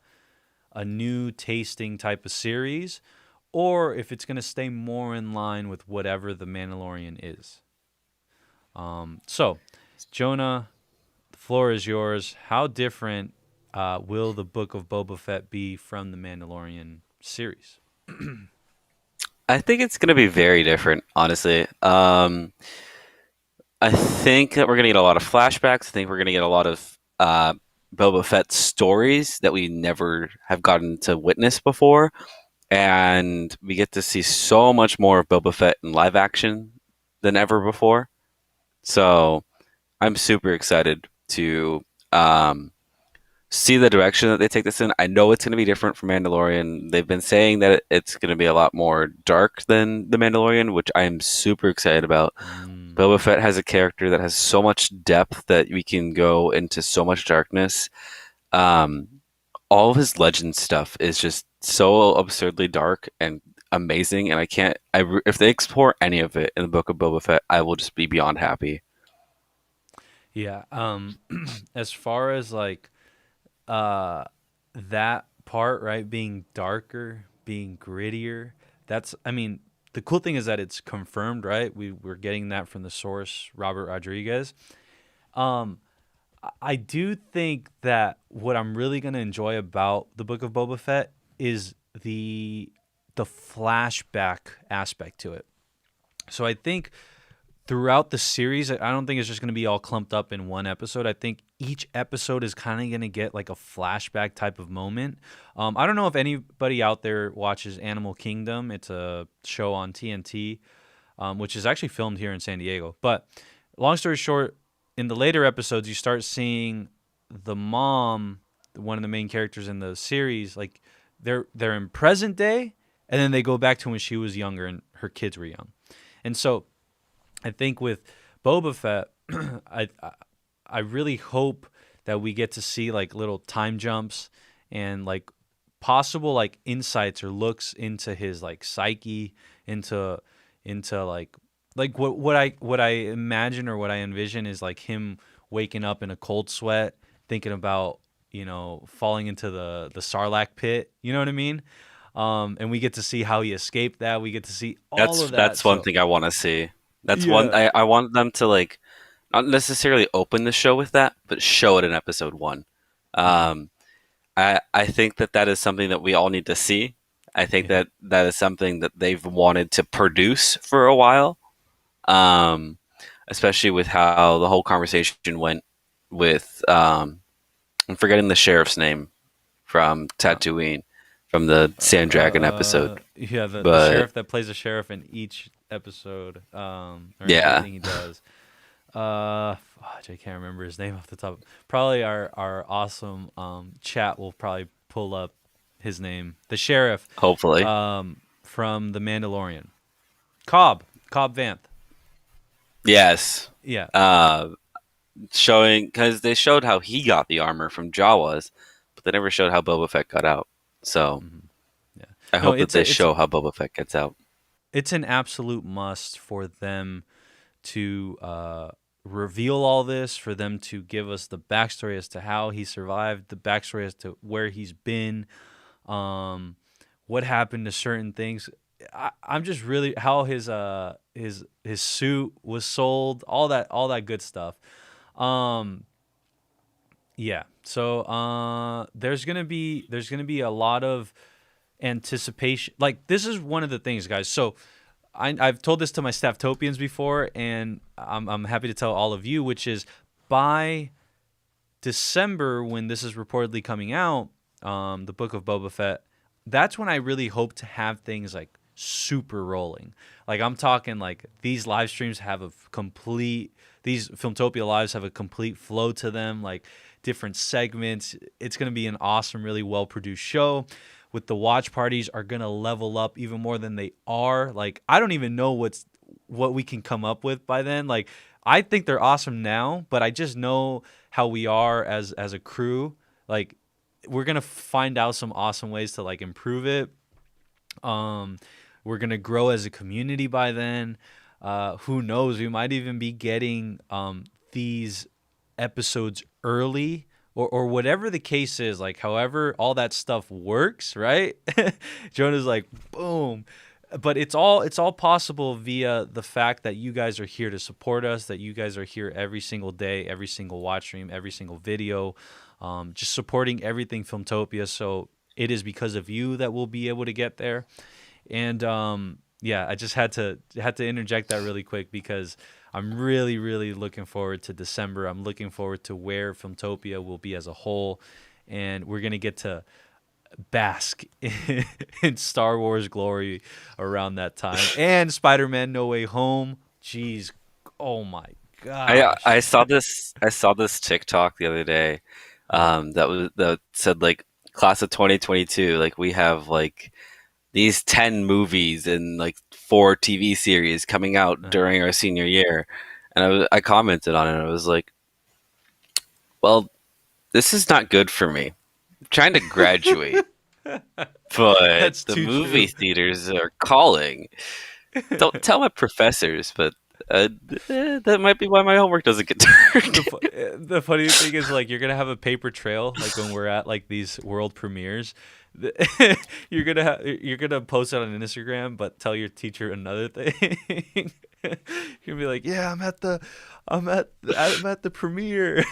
Speaker 1: new tasting type of series, or if it's going to stay more in line with whatever the Mandalorian is. So, Jonah, the floor is yours. How different will the Book of Boba Fett be from the Mandalorian series?
Speaker 2: I think it's going to be very different, honestly. I think that we're going to get a lot of flashbacks. I think we're going to get a lot of Boba Fett stories that we never have gotten to witness before. And we get to see so much more of Boba Fett in live action than ever before. So I'm super excited to see the direction that they take this in. I know it's going to be different from Mandalorian. They've been saying that it's going to be a lot more dark than the Mandalorian, which I am super excited about. Boba Fett has a character that has so much depth that we can go into so much darkness. All of his legend stuff is just so absurdly dark and amazing, and if they explore any of it in the Book of Boba Fett, I will just be beyond happy.
Speaker 1: Yeah. As far as like that part, right, being darker, being grittier, the cool thing is that it's confirmed, right? We're getting that from the source, Robert Rodriguez. I do think that what I'm really going to enjoy about the Book of Boba Fett is the flashback aspect to it. So I think throughout the series, I don't think it's just going to be all clumped up in one episode. I think each episode is kind of going to get like a flashback type of moment. I don't know if anybody out there watches Animal Kingdom. It's a show on TNT. which is actually filmed here in San Diego. But long story short, in the later episodes, you start seeing the mom, one of the main characters in the series, like they're in present day, and then they go back to when she was younger and her kids were young. And so I think with Boba Fett, I I really hope that we get to see like little time jumps and like possible like insights or looks into his like psyche, into like what I imagine or what I envision is like him waking up in a cold sweat, thinking about falling into the Sarlacc pit. You know what I mean? And we get to see how he escaped that. We get to see all of that.
Speaker 2: That's one
Speaker 1: So
Speaker 2: thing I want to see. That's one
Speaker 1: yeah,
Speaker 2: I want them to like not necessarily open the show with that, but show it in episode one.
Speaker 1: hmm
Speaker 2: Um, I think that that is something that we all need to see. I think
Speaker 1: yeah.
Speaker 2: that that is something that they've wanted to produce for a while, um, especially with how the whole conversation went with I'm forgetting the sheriff's name from
Speaker 1: Uh,
Speaker 2: Tatooine from the Sand Dragon episode,
Speaker 1: yeah, the
Speaker 2: but
Speaker 1: sheriff that plays a sheriff in each episode, or in
Speaker 2: yeah,
Speaker 1: everything he does. I can't remember his name off the top. Probably our awesome chat will probably pull up his name. The sheriff,
Speaker 2: hopefully.
Speaker 1: from the Mandalorian. Cobb Vanth.
Speaker 2: Yes.
Speaker 1: Yeah.
Speaker 2: Uh, Showing because they showed how he got the armor from Jawas, but they never showed how Boba Fett got out. So
Speaker 1: hmm Yeah.
Speaker 2: I
Speaker 1: No,
Speaker 2: hope that they show how Boba Fett gets out.
Speaker 1: it's an absolute must for them to reveal all this, for them to give us the backstory as to how he survived, the backstory as to where he's been, um, what happened to certain things. I'm just really how his suit was sold, all that good stuff. Um, yeah. So there's gonna be a lot of anticipation. Like this is one of the things, guys. So I've told this to my Stafftopians before, and I'm happy to tell all of you, which is by December when this is reportedly coming out, the book of Boba Fett. That's when I really hope to have things like super rolling. Like I'm talking like these live streams have a complete, these Filmtopia lives have a complete flow to them, like different segments. It's gonna be an awesome, really well produced show. With the watch parties are gonna level up even more than they are. Like I don't even know what we can come up with by then. Like I think they're awesome now, but I just know how we are as a crew. Like we're gonna find out some awesome ways to like improve it. Um, we're gonna grow as a community by then. Who knows? We might even be getting these episodes early, or whatever the case is. Like, however, all that stuff works, right? Jonah's like, boom. But it's all possible via the fact that you guys are here to support us, that you guys are here every single day, every single watch stream, every single video, just supporting everything Filmtopia. So it is because of you that we'll be able to get there. And yeah, I just had to interject that really quick because I'm really really looking forward to December. I'm looking forward to where Filmtopia will be as a whole, and we're gonna get to bask in Star Wars glory around that time. And Spider-Man No Way Home. Jeez, oh my
Speaker 2: I
Speaker 1: gosh.
Speaker 2: saw this TikTok the other day, that said like class of 2022, like we have like these 10 movies and like 4 TV series coming out
Speaker 1: Uh-huh.
Speaker 2: during our senior year, and I commented on it. I was like, well, this is not good for me. I'm trying to graduate, but
Speaker 1: That's
Speaker 2: the
Speaker 1: too
Speaker 2: movie
Speaker 1: true.
Speaker 2: theaters are calling. Don't tell my professors, but that might be why my homework doesn't get turned.
Speaker 1: The funny thing is like you're gonna have a paper trail like when we're at like these world premieres. You're gonna post it on Instagram, but tell your teacher another thing. You're gonna be like, yeah, I'm at the premiere.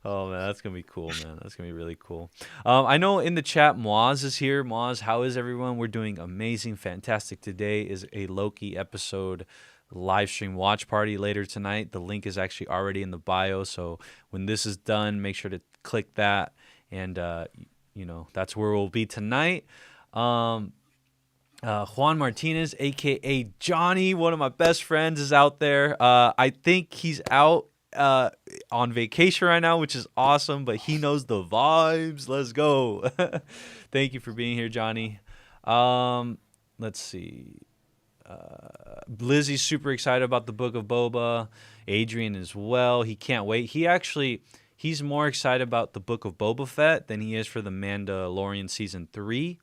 Speaker 1: Oh man, that's gonna be cool, man. That's gonna be really cool. I know in the chat, Moaz is here. Moaz, how is everyone? We're doing amazing, fantastic. Today is a Loki episode live stream watch party later tonight. The link is actually already in the bio, so when this is done, make sure to click that, and that's where we'll be tonight. Um, Juan Martinez, aka Johnny, one of my best friends, is out there. I think he's out on vacation right now, which is awesome, but he knows the vibes. Let's go. Thank you for being here, Johnny. Let's see. Lizzie's super excited about the Book of Boba. Adrian as well. He can't wait. He's more excited about the Book of Boba Fett than he is for the Mandalorian season 3.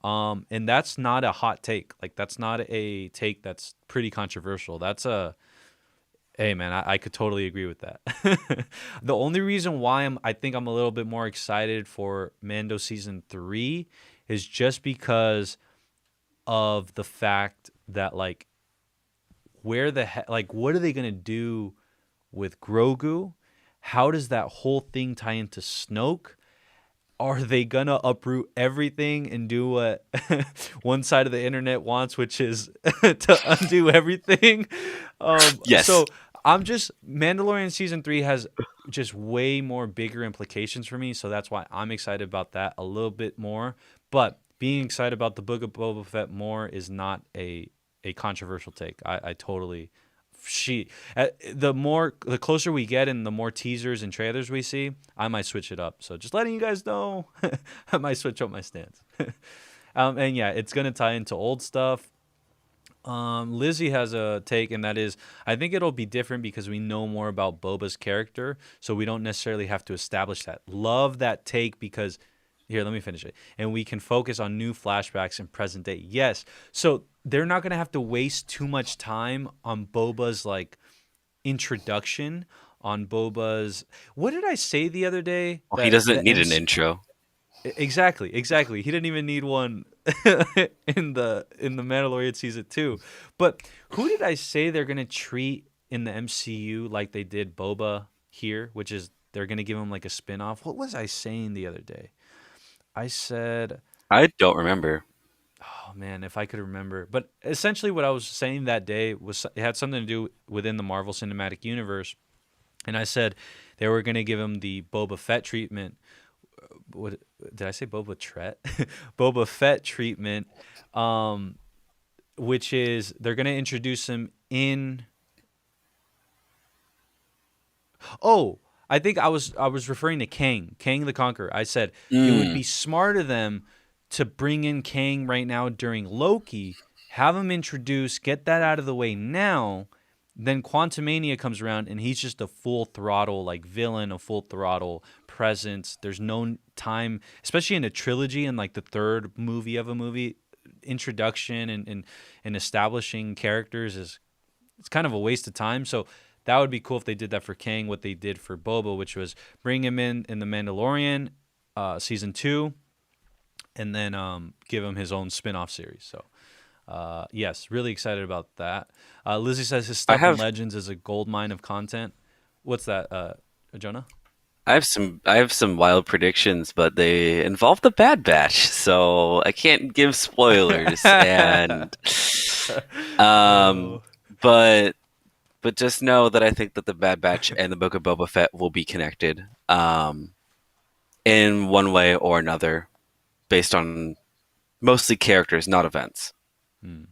Speaker 1: And that's not a hot take. Like, that's not a take that's pretty controversial. Hey man, I could totally agree with that. The only reason why I think I'm a little bit more excited for Mando season 3 is just because of the fact that, like, what are they gonna do with Grogu? How does that whole thing tie into Snoke? Are they gonna uproot everything and do what one side of the internet wants, which is to undo everything?
Speaker 2: Yes.
Speaker 1: So I'm just Mandalorian season 3 has just way more bigger implications for me, so that's why I'm excited about that a little bit more. But being excited about the Book of Boba Fett more is not a controversial take. I totally the closer we get and the more teasers and trailers we see, I might switch it up. So just letting you guys know, I might switch up my stance. And yeah, it's gonna tie into old stuff. Lizzie has a take, and that is, I think it'll be different because we know more about Boba's character, so we don't necessarily have to establish that. Love that take because here, let me finish it. And we can focus on new flashbacks and present day. Yes. So they're not gonna have to waste too much time on Boba's like introduction, on Boba's. What did I say the other day?
Speaker 2: Well, he
Speaker 1: That
Speaker 2: doesn't
Speaker 1: the
Speaker 2: need an
Speaker 1: MC
Speaker 2: intro.
Speaker 1: Exactly. He didn't even need one in the Mandalorian season 2. But who did I say they're gonna treat in the MCU like they did Boba here, which is they're gonna give him like a spin-off? What was I saying the other day? I said,
Speaker 2: I don't remember.
Speaker 1: oh man, if I could remember. But essentially what I was saying that day was it had something to do within the Marvel Cinematic Universe. And I said they were going to give him the Boba Fett treatment. What did I say? Boba Tret? Boba Fett treatment, um, which is they're going to introduce him in. Oh, I think I was referring to Kang the Conqueror. I said it would be
Speaker 2: Mm.
Speaker 1: smart of them to bring in Kang right now during Loki, have him introduced, get that out of the way now. Then Quantumania comes around and he's just a full throttle like villain, a full throttle presence. There's no time, especially in a trilogy and like the third movie of a movie, introduction and establishing characters is it's kind of a waste of time. So that would be cool if they did that for Kang, what they did for Boba, which was bring him in the Mandalorian season 2, and then give him his own spin-off series. So yes, really excited about that. Lizzie says his
Speaker 2: I
Speaker 1: stuff in
Speaker 2: have
Speaker 1: Legends is a gold mine of content. What's that, Jonah?
Speaker 2: I have some wild predictions, but they involve the Bad Batch, so I can't give spoilers. And um,
Speaker 1: Oh.
Speaker 2: but just know that I think that the Bad Batch and the Book of Boba Fett will be connected, in one way or another, based on mostly characters, not events.
Speaker 1: Hmm.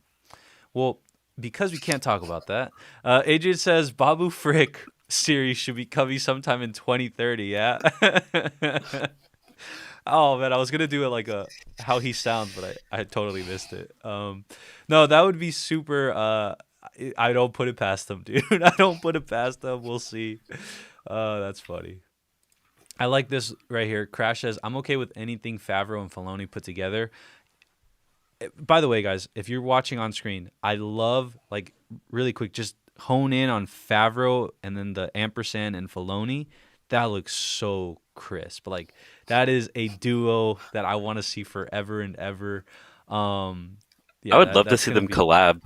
Speaker 1: Well, because we can't talk about that, Adrian says Babu Frick series should be coming sometime in 2030. Yeah. Oh man, I was gonna do it like a how he sounds, but I totally missed it. No, that would be super. I don't put it past them, dude. I don't put it past them. We'll see. That's funny. I like this right here. Crash says, "I'm okay with anything Favreau and Filoni put together." By the way, guys, if you're watching on screen, I love like really quick, just hone in on Favreau and then the ampersand and Filoni. That looks so crisp. Like that is a duo that I want to see forever and ever. Um,
Speaker 2: I
Speaker 1: yeah,
Speaker 2: would love to
Speaker 1: that's
Speaker 2: see
Speaker 1: gonna
Speaker 2: them
Speaker 1: be.
Speaker 2: collab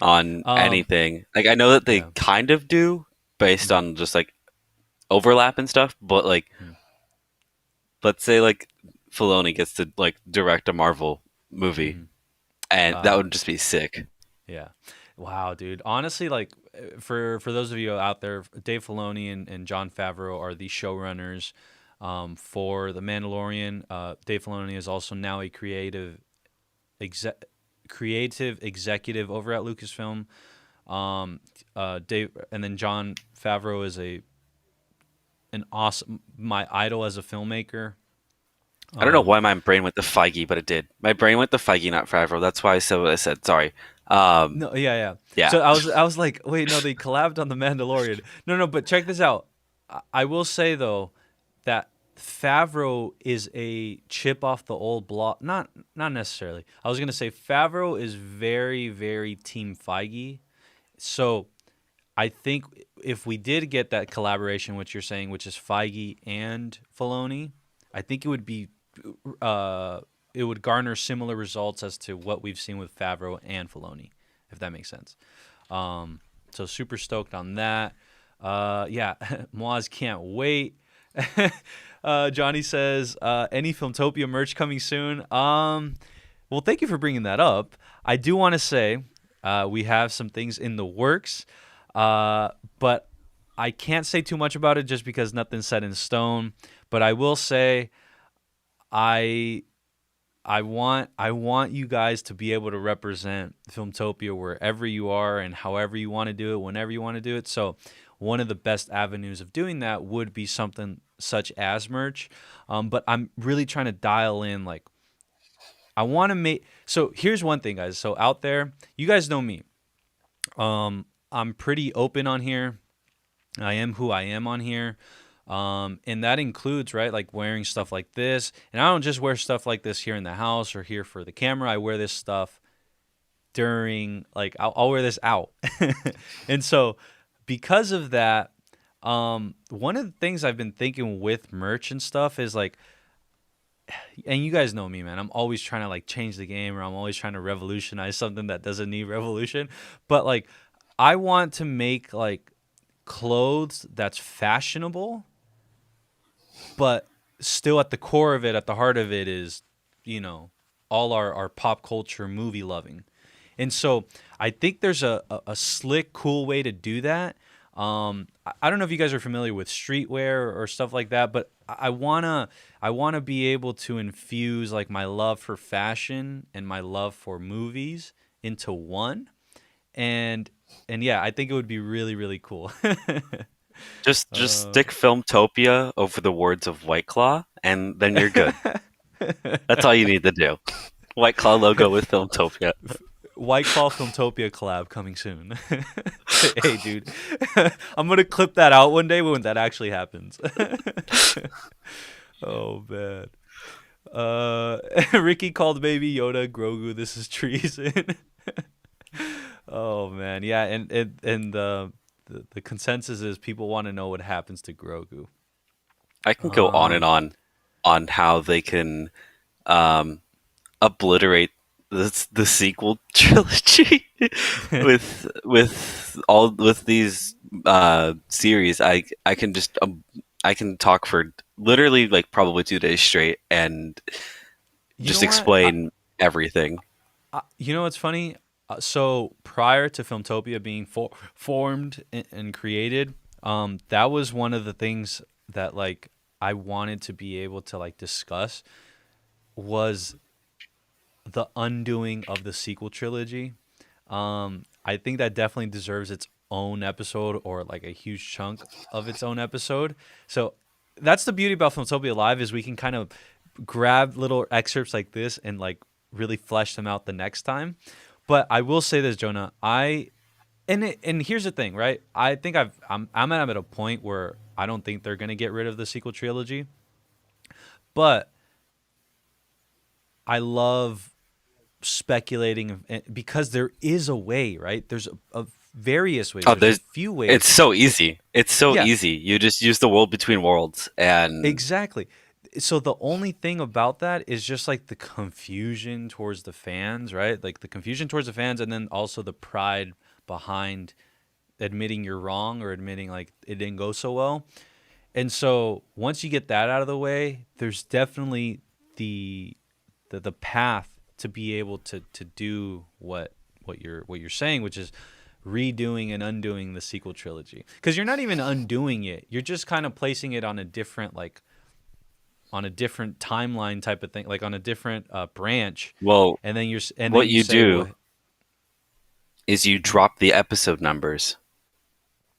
Speaker 2: on
Speaker 1: Um,
Speaker 2: anything. Like I know that they
Speaker 1: yeah.
Speaker 2: kind of do based
Speaker 1: Mhm,
Speaker 2: on just like overlap and stuff, but like
Speaker 1: mhm,
Speaker 2: let's say like Filoni gets to like direct a Marvel movie,
Speaker 1: mhm.
Speaker 2: and that
Speaker 1: Uh,
Speaker 2: would just be sick.
Speaker 1: yeah. Wow, dude. Honestly, like for those of you out there, Dave Filoni and John Favreau are the showrunners for The Mandalorian. Dave Filoni is also now a creative exec creative executive over at Lucasfilm. Dave, and then Jon Favreau is an awesome, my idol as a filmmaker.
Speaker 2: I don't know
Speaker 1: Um,
Speaker 2: why my brain went to Feige, but it did. My brain went to Feige, not Favreau. That's why I said what I said. Sorry.
Speaker 1: no, yeah, yeah.
Speaker 2: Yeah.
Speaker 1: So I was like, wait, no, they collabed on the Mandalorian. No, no, but check this out. I will say though that Favreau is a chip off the old block. Not necessarily. I was gonna say Favreau is very, very Team Feige. So I think if we did get that collaboration, which you're saying, which is Feige and Filoni, I think uh, it would garner similar results as to what we've seen with Favreau and Filoni, if that makes sense. So super stoked on that. Yeah, Moaz can't wait. Johnny says, any Filmtopia merch coming soon? Well, thank you for bringing that up. I do want to say we have some things in the works, but I can't say too much about it just because nothing's set in stone. But I will say I I want you guys to be able to represent Filmtopia wherever you are and however you want to do it, whenever you want to do it. So one of the best avenues of doing that would be something such as merch. But I'm really trying to dial in like I want to make. So here's one thing, guys. So out there, you guys know me. I'm pretty open on here. I am who I am on here. And that includes, right, like wearing stuff like this. And I don't just wear stuff like this here in the house or here for the camera. I wear this stuff during, like, I'll wear this out. And so, because of that, one of the things I've been thinking with merch and stuff is like, and you guys know me, man. I'm always trying to like change the game, or I'm always trying to revolutionize something that doesn't need revolution. But like, I want to make like clothes that's fashionable, but still at the core of it, at the heart of it is, you know, all our pop culture movie loving. And so I think there's a slick, cool way to do that. I don't know if you guys are familiar with streetwear or stuff like that, but I wanna be able to infuse like my love for fashion and my love for movies into one. And and yeah, I think it would be really, really cool.
Speaker 2: Just
Speaker 1: uh,
Speaker 2: stick Filmtopia over the words of White Claw, and then you're good. That's all you need to do. White Claw logo with Filmtopia.
Speaker 1: White Claw Filmtopia collab coming soon. Hey, dude, I'm gonna clip that out one day when that actually happens. Oh man. Ricky called Baby Yoda Grogu. This is treason. Oh man, yeah, and the consensus is people want to know what happens to Grogu.
Speaker 2: I can go on and
Speaker 1: Um,
Speaker 2: on how they can um, obliterate the sequel trilogy with these series. I can just I can talk for literally like probably 2 days straight and
Speaker 1: you know
Speaker 2: just
Speaker 1: what?
Speaker 2: explain everything.
Speaker 1: You know what's funny? So prior to Filmtopia being formed and created, that was one of the things that like I wanted to be able to like discuss was the undoing of the sequel trilogy. I think that definitely deserves its own episode or like a huge chunk of its own episode. So that's the beauty about Filmtopia Live is we can kind of grab little excerpts like this and like really flesh them out the next time. But I will say this, Jonah. And here's the thing, right? I think I'm at a point where I don't think they're gonna get rid of the sequel trilogy, but I love speculating because there is a way, right? There's a various ways.
Speaker 2: Oh,
Speaker 1: There's a
Speaker 2: there's
Speaker 1: few
Speaker 2: it's
Speaker 1: ways.
Speaker 2: so easy. It's so
Speaker 1: Yeah,
Speaker 2: easy. You just use the world between worlds and
Speaker 1: exactly. So the only thing about that is just like the confusion towards the fans, right? Like the confusion towards the fans, and then also the pride behind admitting you're wrong or admitting like it didn't go so well. And so once you get that out of the way, there's definitely the the path to be able to do what you're saying, which is redoing and undoing the sequel trilogy. Because you're not even undoing it; you're just kind of placing it on a different like on a different timeline type of thing, like on a different branch,
Speaker 2: Well,
Speaker 1: and then
Speaker 2: what
Speaker 1: you
Speaker 2: you
Speaker 1: say,
Speaker 2: do
Speaker 1: well,
Speaker 2: is you
Speaker 1: mhm,
Speaker 2: drop the episode numbers.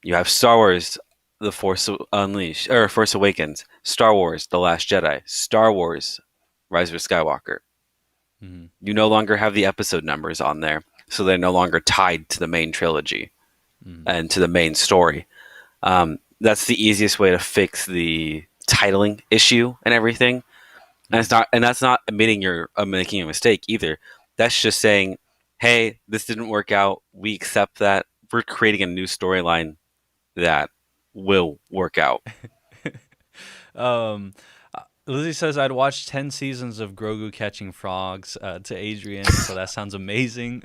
Speaker 2: You have Star Wars, The Force Unleashed, or Force Awakens, Star Wars, The Last Jedi, Star Wars, Rise of Skywalker.
Speaker 1: mhm,
Speaker 2: You no longer have the episode numbers on there, so they're no longer tied to the main trilogy
Speaker 1: mhm,
Speaker 2: and to the main story. That's the easiest way to fix the titling issue and everything. And it's
Speaker 1: mhm.
Speaker 2: not, and that's not admitting you're making a mistake either. That's just saying, "Hey, this didn't work out. We accept that. We're creating a new storyline that will work out."
Speaker 1: um, Lizzie says I'd watch 10 seasons of Grogu catching frogs to Adrian, so that sounds amazing.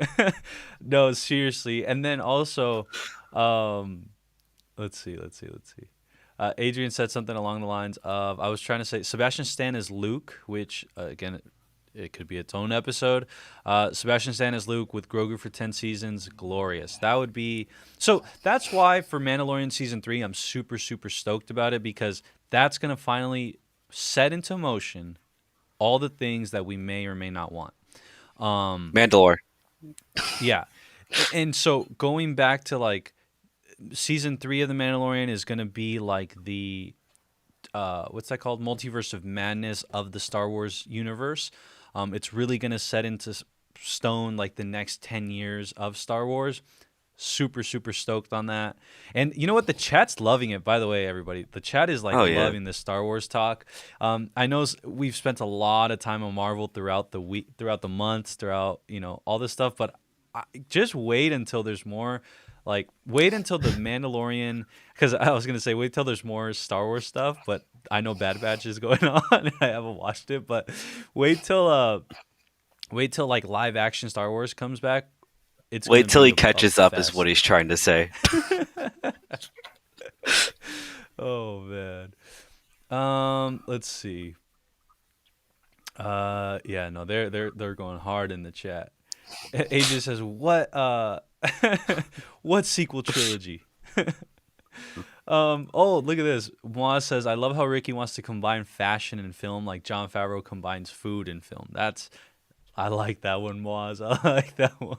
Speaker 1: No, seriously. And then also, um, let's see. Adrian said something along the lines of, I was trying to say, Sebastian Stan is Luke, which, again, it could be its own episode. Sebastian Stan is Luke with Grogu for 10 seasons. Glorious. That would be. So that's why for Mandalorian Season 3, I'm super, super stoked about it because that's going to finally set into motion all the things that we may or may not want.
Speaker 2: Mandalore.
Speaker 1: Yeah. And so going back to like season 3 of The Mandalorian is going to be like the what's that called? Multiverse of Madness of the Star Wars universe. It's really going to set into stone like the next 10 years of Star Wars. Super, super stoked on that. And you know what? The chat's loving it, by the way, everybody. The chat is like
Speaker 2: Oh yeah.
Speaker 1: loving this Star Wars talk. I know we've spent a lot of time on Marvel throughout the week, throughout the months, throughout, all this stuff. But just wait until there's more. Like, wait until the Mandalorian, because I was gonna say wait till there's more Star Wars stuff, but I know Bad Batch is going on. And I haven't watched it, but wait till like live action Star Wars comes back. It's gonna
Speaker 2: Wait till
Speaker 1: be
Speaker 2: he
Speaker 1: a
Speaker 2: catches up, is what
Speaker 1: fest.
Speaker 2: he's trying to say.
Speaker 1: Oh man. Let's see. Yeah, no, they're going hard in the chat. AJ says, "What what sequel trilogy?" Oh, look at this. Moaz says, "I love how Ricky wants to combine fashion and film like Jon Favreau combines food and film." I like that one, Moaz. I like that one.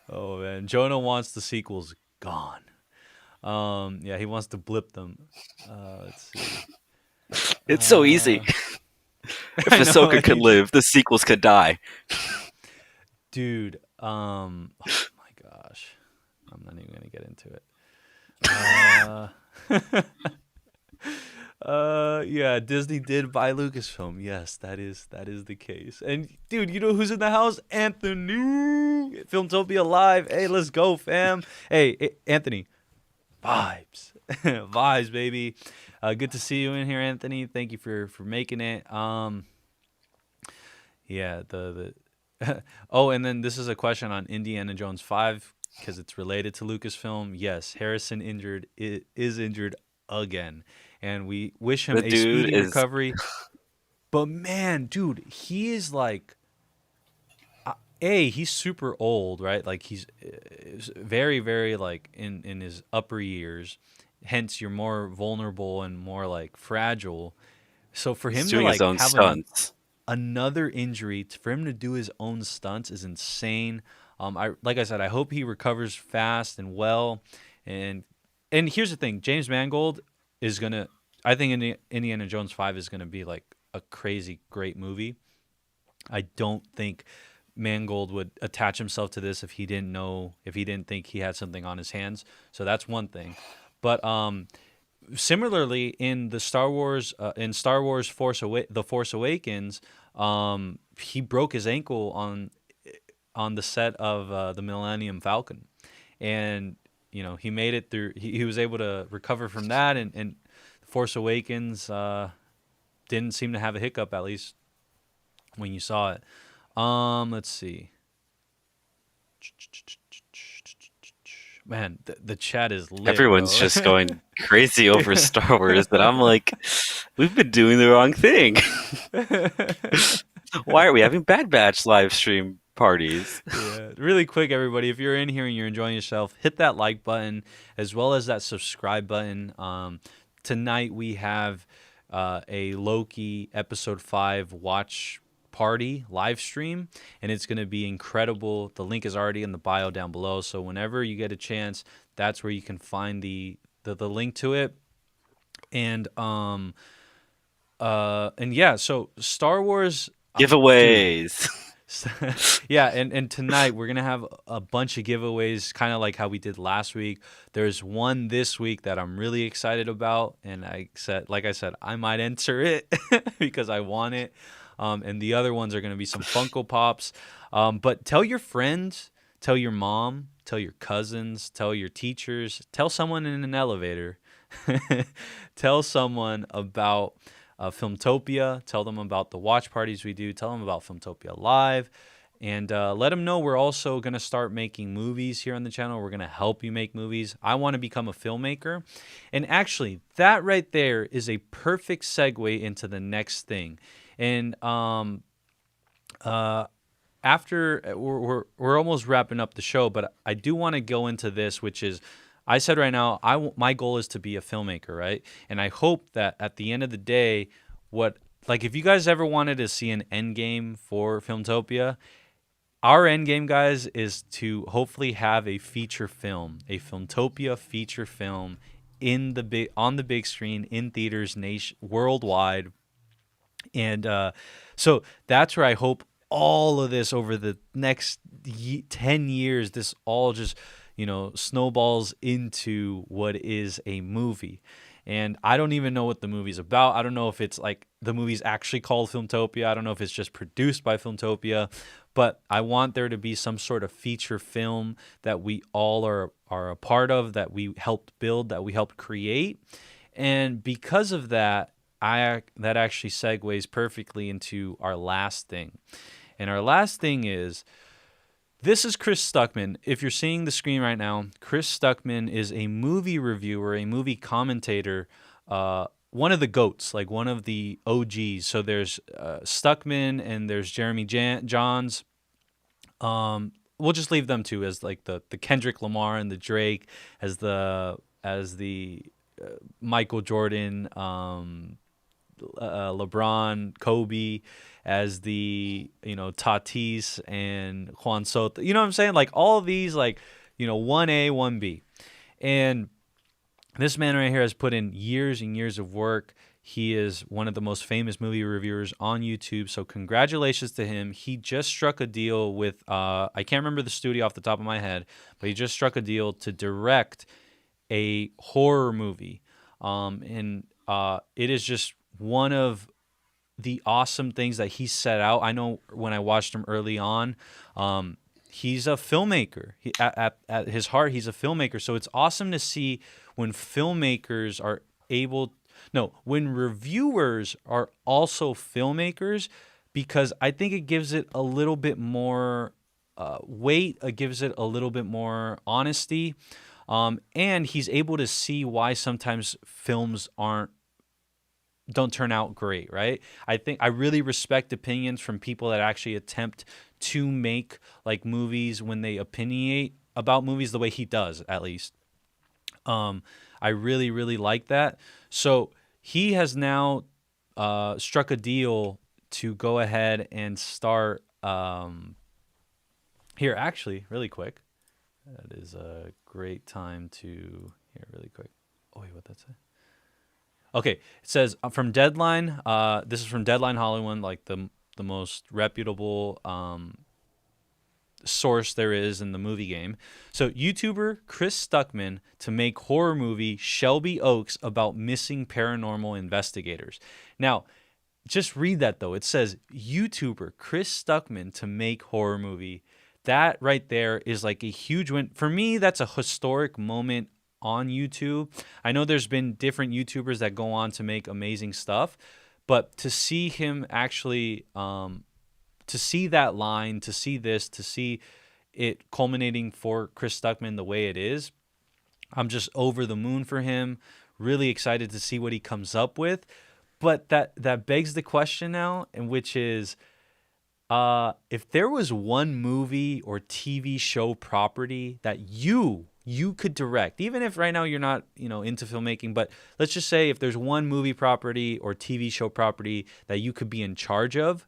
Speaker 1: Oh man, Jonah wants the sequels gone. Yeah, he wants to blip them. Let's see.
Speaker 2: It's so easy.
Speaker 1: Uh,
Speaker 2: If
Speaker 1: I know,
Speaker 2: Ahsoka could live, the sequels could die.
Speaker 1: dude. Oh my gosh, I'm not even gonna get into it. Uh, yeah, Disney did buy Lucasfilm. Yes, that is the case. And dude, you know who's in the house? Anthony, Filmtopia Live. Hey, let's go, fam. Hey, Anthony, vibes, vibes, baby. Good to see you in here, Anthony. Thank you for making it. Yeah, oh, and then this is a question on Indiana Jones 5 because it's related to Lucasfilm. Yes, Harrison is injured again, and we wish him
Speaker 2: The
Speaker 1: a
Speaker 2: dude
Speaker 1: speedy
Speaker 2: is
Speaker 1: recovery. But man, dude, he is like he's super old, right? Like he's very, very like in his upper years. Hence, you're more vulnerable and more like fragile. So for
Speaker 2: he's
Speaker 1: him to
Speaker 2: doing his
Speaker 1: like
Speaker 2: own
Speaker 1: have
Speaker 2: stunts.
Speaker 1: another injury for him to do his own stunts is insane. I like I said, I hope he recovers fast and well. And here's the thing, James Mangold is gonna. I think Indiana Jones 5 is gonna be like a crazy great movie. I don't think Mangold would attach himself to this if he didn't think he had something on his hands. So that's one thing. But similarly in Star Wars The Force Awakens, he broke his ankle on the set of the Millennium Falcon, and he made it through. He was able to recover from that, and The Force Awakens didn't seem to have a hiccup, at least when you saw it. Let's see. Man, the chat is lit,
Speaker 2: Everyone's
Speaker 1: bro.
Speaker 2: just going crazy over
Speaker 1: Yeah.
Speaker 2: Star Wars that I'm like, we've been doing the wrong thing. Why are we having Bad Batch live stream parties?
Speaker 1: Yeah, really quick, everybody. If you're in here and you're enjoying yourself, hit that like button as well as that subscribe button. Tonight we have a Loki episode 5 watch party live stream, and it's going to be incredible. The link is already in the bio down below, so whenever you get a chance, that's where you can find the link to it. And yeah, so Star Wars dude.
Speaker 2: Giveaways.
Speaker 1: Yeah, and tonight we're gonna have a bunch of giveaways, kind of like how we did last week. There's one this week that I'm really excited about, and like I said, I might enter it because I want it. And the other ones are gonna be some Funko Pops. But tell your friends, tell your mom, tell your cousins, tell your teachers, tell someone in an elevator, tell someone about Filmtopia. Tell them about the watch parties we do. Tell them about Filmtopia Live. And let them know we're also going to start making movies here on the channel. We're going to help you make movies. I want to become a filmmaker. And actually, that right there is a perfect segue into the next thing. And after we're almost wrapping up the show, but I do want to go into this, which is, I said right now, my goal is to be a filmmaker, right? And I hope that at the end of the day, if you guys ever wanted to see an end game for Filmtopia, our end game, guys, is to hopefully have a feature film, a Filmtopia feature film on the big screen in theaters worldwide. And so that's where I hope all of this over the next 10 years, this all just snowballs into what is a movie. And I don't even know what the movie's about. I don't know if it's like the movie's actually called Filmtopia. I don't know if it's just produced by Filmtopia. But I want there to be some sort of feature film that we all are a part of, that we helped build, that we helped create. And because of that, that actually segues perfectly into our last thing. And our last thing is, this is Chris Stuckman. If you're seeing the screen right now, Chris Stuckman is a movie reviewer, a movie commentator, one of the GOATs, like one of the OGs. So there's Stuckman and there's Jeremy Johns. We'll just leave them two as like the Kendrick Lamar and the Drake, as the Michael Jordan, LeBron, Kobe, as the Tatis and Juan Soto. You know what I'm saying? Like all of these, like 1A, 1B. And this man right here has put in years and years of work. He is one of the most famous movie reviewers on YouTube. So congratulations to him. He just struck a deal with I can't remember the studio off the top of my head, but he just struck a deal to direct a horror movie. And it is just one of the awesome things that he set out. I know when I watched him early on, he's a filmmaker. At his heart, he's a filmmaker. So it's awesome to see when filmmakers are when reviewers are also filmmakers, because I think it gives it a little bit more weight. It gives it a little bit more honesty. And he's able to see why sometimes films don't turn out great, right? I think I really respect opinions from people that actually attempt to make like movies when they opinionate about movies the way he does, at least. I really, really like that. So he has now struck a deal to go ahead and start here, actually, really quick. That is a great time to here, really quick. Oh, wait, what'd that say? Okay, it says from Deadline. This is from Deadline Hollywood, like the most reputable source there is in the movie game. So YouTuber Chris Stuckman to make horror movie Shelby Oaks about missing paranormal investigators. Now, just read that though. It says YouTuber Chris Stuckman to make horror movie. That right there is like a huge win. For me, that's a historic moment on YouTube. I know there's been different YouTubers that go on to make amazing stuff, but to see him actually, to see that line, to see this, to see it culminating for Chris Stuckman the way it is, I'm just over the moon for him. Really excited to see what he comes up with. But that begs the question now, and which is, if there was one movie or TV show property that you you could direct, even if right now you're not, into filmmaking, but let's just say if there's one movie property or TV show property that you could be in charge of,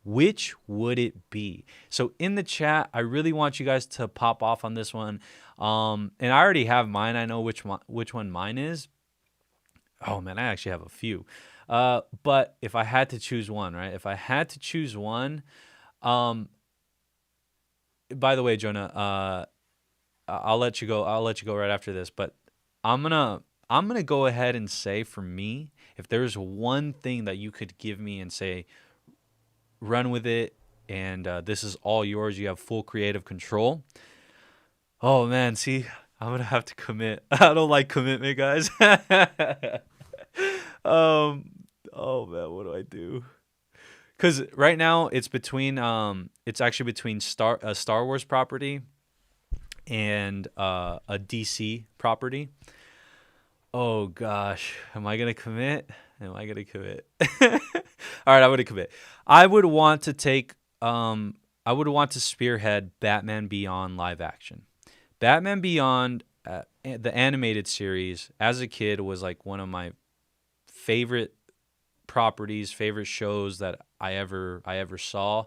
Speaker 1: which would it be? So in the chat, I really want you guys to pop off on this one. And I already have mine. I know which one mine is. Oh man, I actually have a few. But if I had to choose one, right? If I had to choose one, um, by the way, Jonah, I'll let you go. I'll let you go right after this. But I'm gonna go ahead and say, for me, if there's one thing that you could give me and say, run with it, and this is all yours. You have full creative control. Oh man, see, I'm gonna have to commit. I don't like commitment, guys. um, oh man, what do I do? Because right now it's actually between a Star Wars property and a DC property. Oh gosh, am I gonna commit? Am I gonna commit? All right, I'm gonna commit. I would want to take. I would want to spearhead Batman Beyond live action. Batman Beyond, the animated series, as a kid was like one of my favorite properties, favorite shows that I ever saw.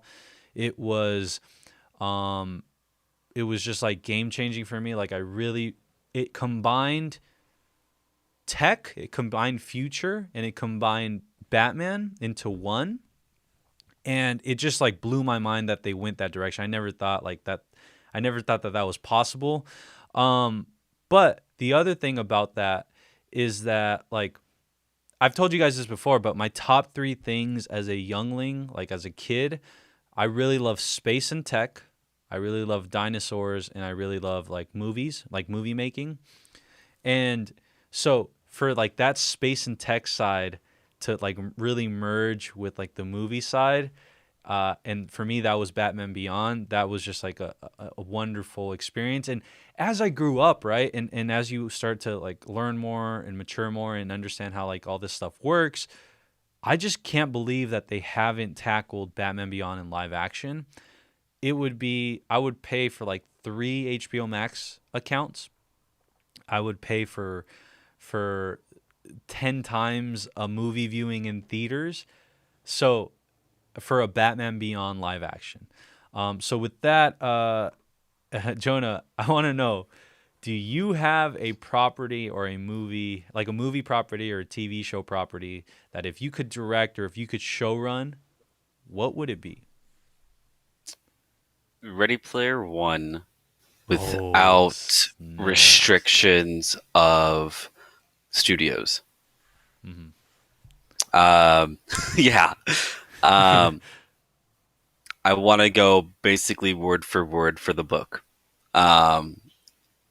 Speaker 1: It was, it was just like game changing for me. Like it combined tech, it combined future, and it combined Batman into one. And it just like blew my mind that they went that direction. I never thought like that. I never thought that that was possible. But the other thing about that is that, like, I've told you guys this before, but my top three things as a youngling, like as a kid, I really love space and tech. I really love dinosaurs, and I really love like movies, like movie making. And so for like that space and tech side to like really merge with like the movie side, and for me that was Batman Beyond. That was just like a wonderful experience. And as I grew up, right, and as you start to like learn more and mature more and understand how like all this stuff works, I just can't believe that they haven't tackled Batman Beyond in live action. I would pay for like 3 HBO Max accounts. I would pay for 10 times a movie viewing in theaters. So for a Batman Beyond live action. So with that, Jonah, I want to know, do you have a property or a movie, like a movie property or a TV show property, that if you could direct or if you could showrun, what would it be?
Speaker 2: Ready Player One
Speaker 1: Oh,
Speaker 2: without
Speaker 1: snaps.
Speaker 2: restrictions of studios.
Speaker 1: Hmm.
Speaker 2: Um, yeah. Um, I want to go basically word for the book. Um,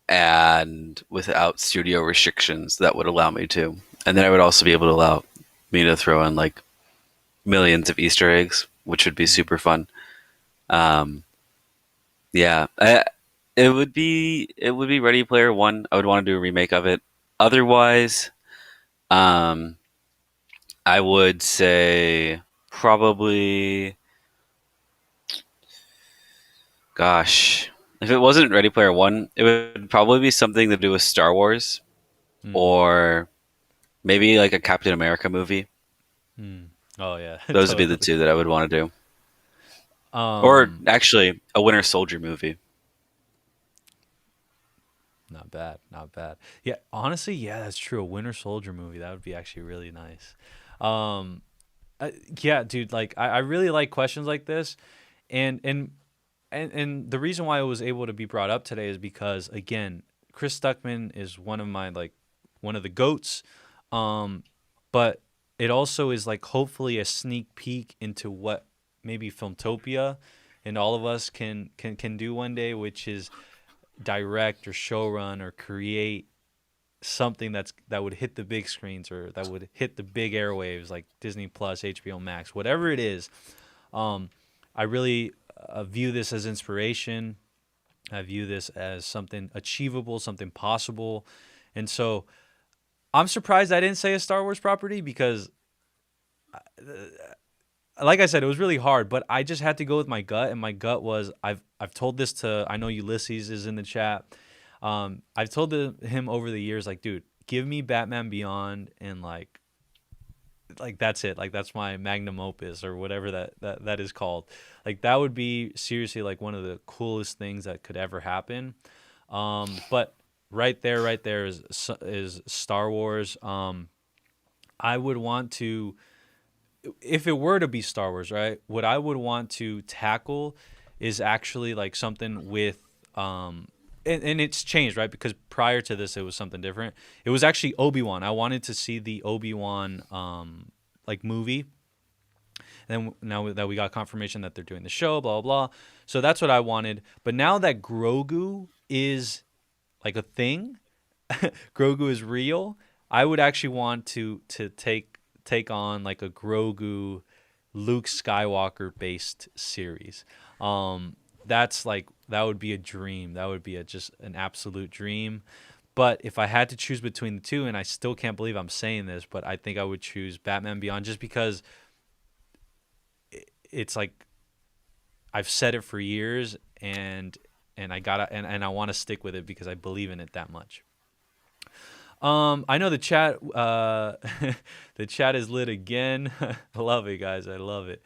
Speaker 2: and without studio restrictions that would allow me to. And then I would also be able to allow me to throw in like millions of Easter eggs, which would be
Speaker 1: Hmm.
Speaker 2: super fun. Um, yeah, it would be Ready Player One. I would want to do a remake of it. Otherwise, um, I would say probably, gosh, if it wasn't Ready Player One, it would probably be something to do with Star Wars
Speaker 1: Hmm.
Speaker 2: or maybe like a Captain America movie.
Speaker 1: Hmm. Oh yeah,
Speaker 2: Those would be the
Speaker 1: totally.
Speaker 2: two that I would want to do. Or
Speaker 1: Um,
Speaker 2: actually, a Winter Soldier movie.
Speaker 1: Not bad, not bad. Yeah, honestly, yeah, that's true. A Winter Soldier movie, that would be actually really nice. Um, yeah, dude, like I really like questions like this, and and the reason why I was able to be brought up today is because, again, Chris Stuckman is one of my, like, one of the goats, um, but it also is like hopefully a sneak peek into what maybe Filmtopia and all of us can do one day, which is direct or showrun or create something that would hit the big screens or that would hit the big airwaves like Disney Plus, HBO Max, whatever it is. Um, I really view this as inspiration. I view this as something achievable, something possible, and so I'm surprised I didn't say a Star Wars property because, like I said, it was really hard. But I just had to go with my gut, and my gut was I've told this to, I know Ulysses is in the chat. I've told him over the years, like, dude, give me Batman Beyond, and like that's it. Like that's my magnum opus or whatever that is called. Like that would be seriously like one of the coolest things that could ever happen. But right there is Star Wars. I would want to, if it were to be Star Wars, right? What I would want to tackle is actually like something with and it's changed, right? Because prior to this it was something different. It was actually Obi-Wan. I wanted to see the Obi-Wan like movie. And then now that we got confirmation that they're doing the show, blah blah blah. So that's what I wanted. But now that Grogu is like a thing, Grogu is real. I would actually want to take on like a Grogu, Luke Skywalker based series. That's like that would be a dream. That would be just an absolute dream. But if I had to choose between the two, and I still can't believe I'm saying this, but I think I would choose Batman Beyond just because it's like I've said it for years, and I gotta and I want to stick with it because I believe in it that much. I know the chat. The chat is lit again. I love it, guys. I love it.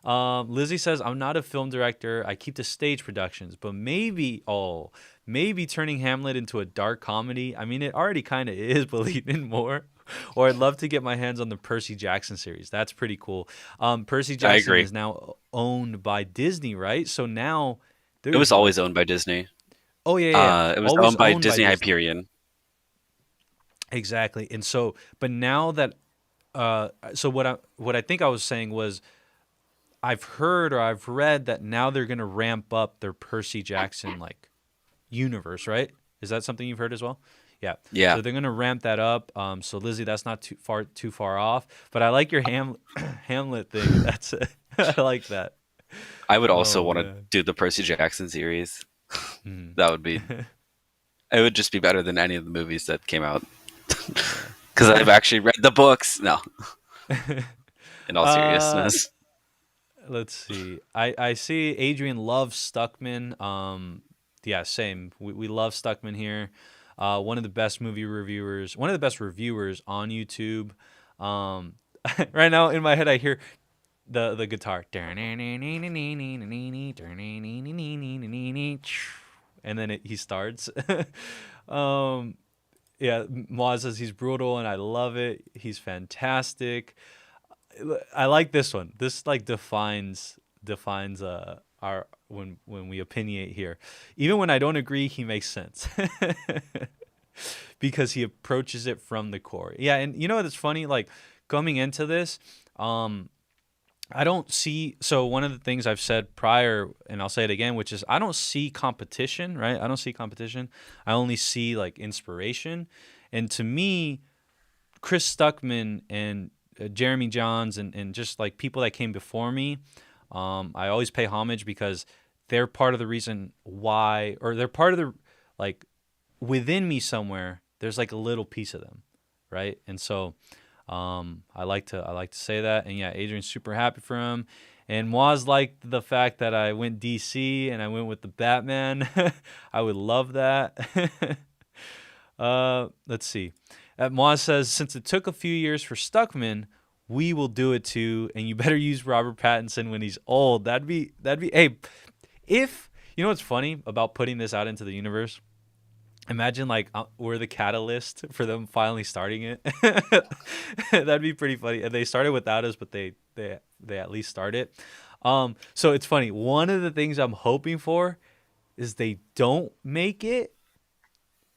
Speaker 1: Lizzie says, "I'm not a film director. I keep to stage productions, but maybe turning Hamlet into a dark comedy. I mean, it already kind of is, but lean more. Or I'd love to get my hands on the Percy Jackson series. That's pretty cool. Percy
Speaker 2: I
Speaker 1: Jackson
Speaker 2: agree.
Speaker 1: is now owned by Disney, right? So now
Speaker 2: It was
Speaker 1: there's like,
Speaker 2: always owned by Disney.
Speaker 1: oh yeah,
Speaker 2: It was
Speaker 1: always
Speaker 2: owned by
Speaker 1: owned by
Speaker 2: Disney
Speaker 1: Disney.
Speaker 2: Hyperion.
Speaker 1: Exactly. And so, but now that, so what I think I was saying was, I've heard or I've read that now they're gonna ramp up their Percy Jackson like universe, right? Is that something you've heard as well? Yeah.
Speaker 2: Yeah,
Speaker 1: So they're gonna ramp that up. So Lizzie, that's not too far off. But I like your Hamlet thing. That's I like that.
Speaker 2: I would also
Speaker 1: Oh
Speaker 2: want to
Speaker 1: man.
Speaker 2: do the Percy Jackson series.
Speaker 1: Mhm.
Speaker 2: That would be. It would just be better than any of the movies that came out
Speaker 1: Yeah.
Speaker 2: because I've actually read the books. No, in all
Speaker 1: uh,
Speaker 2: seriousness.
Speaker 1: let's see. I see Adrian loves Stuckman. Yeah, same. We love Stuckman here. One of the best movie reviewers, one of the best reviewers on YouTube. Um, right now in my head, I hear the guitar, and then he starts. um, yeah, Moz says he's brutal, and I love it. He's fantastic. I like this one. This like defines our when we opinionate here. Even when I don't agree, he makes sense. Because he approaches it from the core. Yeah, and you know what's funny? Like coming into this, um, I don't see. So one of the things I've said prior, and I'll say it again, which is I don't see competition. Right? I don't see competition. I only see like inspiration. And to me, Chris Stuckman and Jeremy Johns and just like people that came before me, I always pay homage because they're part of the reason why, or they're part of the like within me somewhere. There's like a little piece of them, right? And so I like to say that. And yeah, Adrian's super happy for him. And Moaz liked the fact that I went DC and I went with the Batman. I would love that. Let's see. Moaz says, since it took a few years for Stuckman, we will do it too. And you better use Robert Pattinson when he's old. That'd be. Hey, if you know what's funny about putting this out into the universe. Imagine like we're the catalyst for them finally starting it. That'd be pretty funny. And they started without us, but they at least started. So it's funny. One of the things I'm hoping for is they don't make it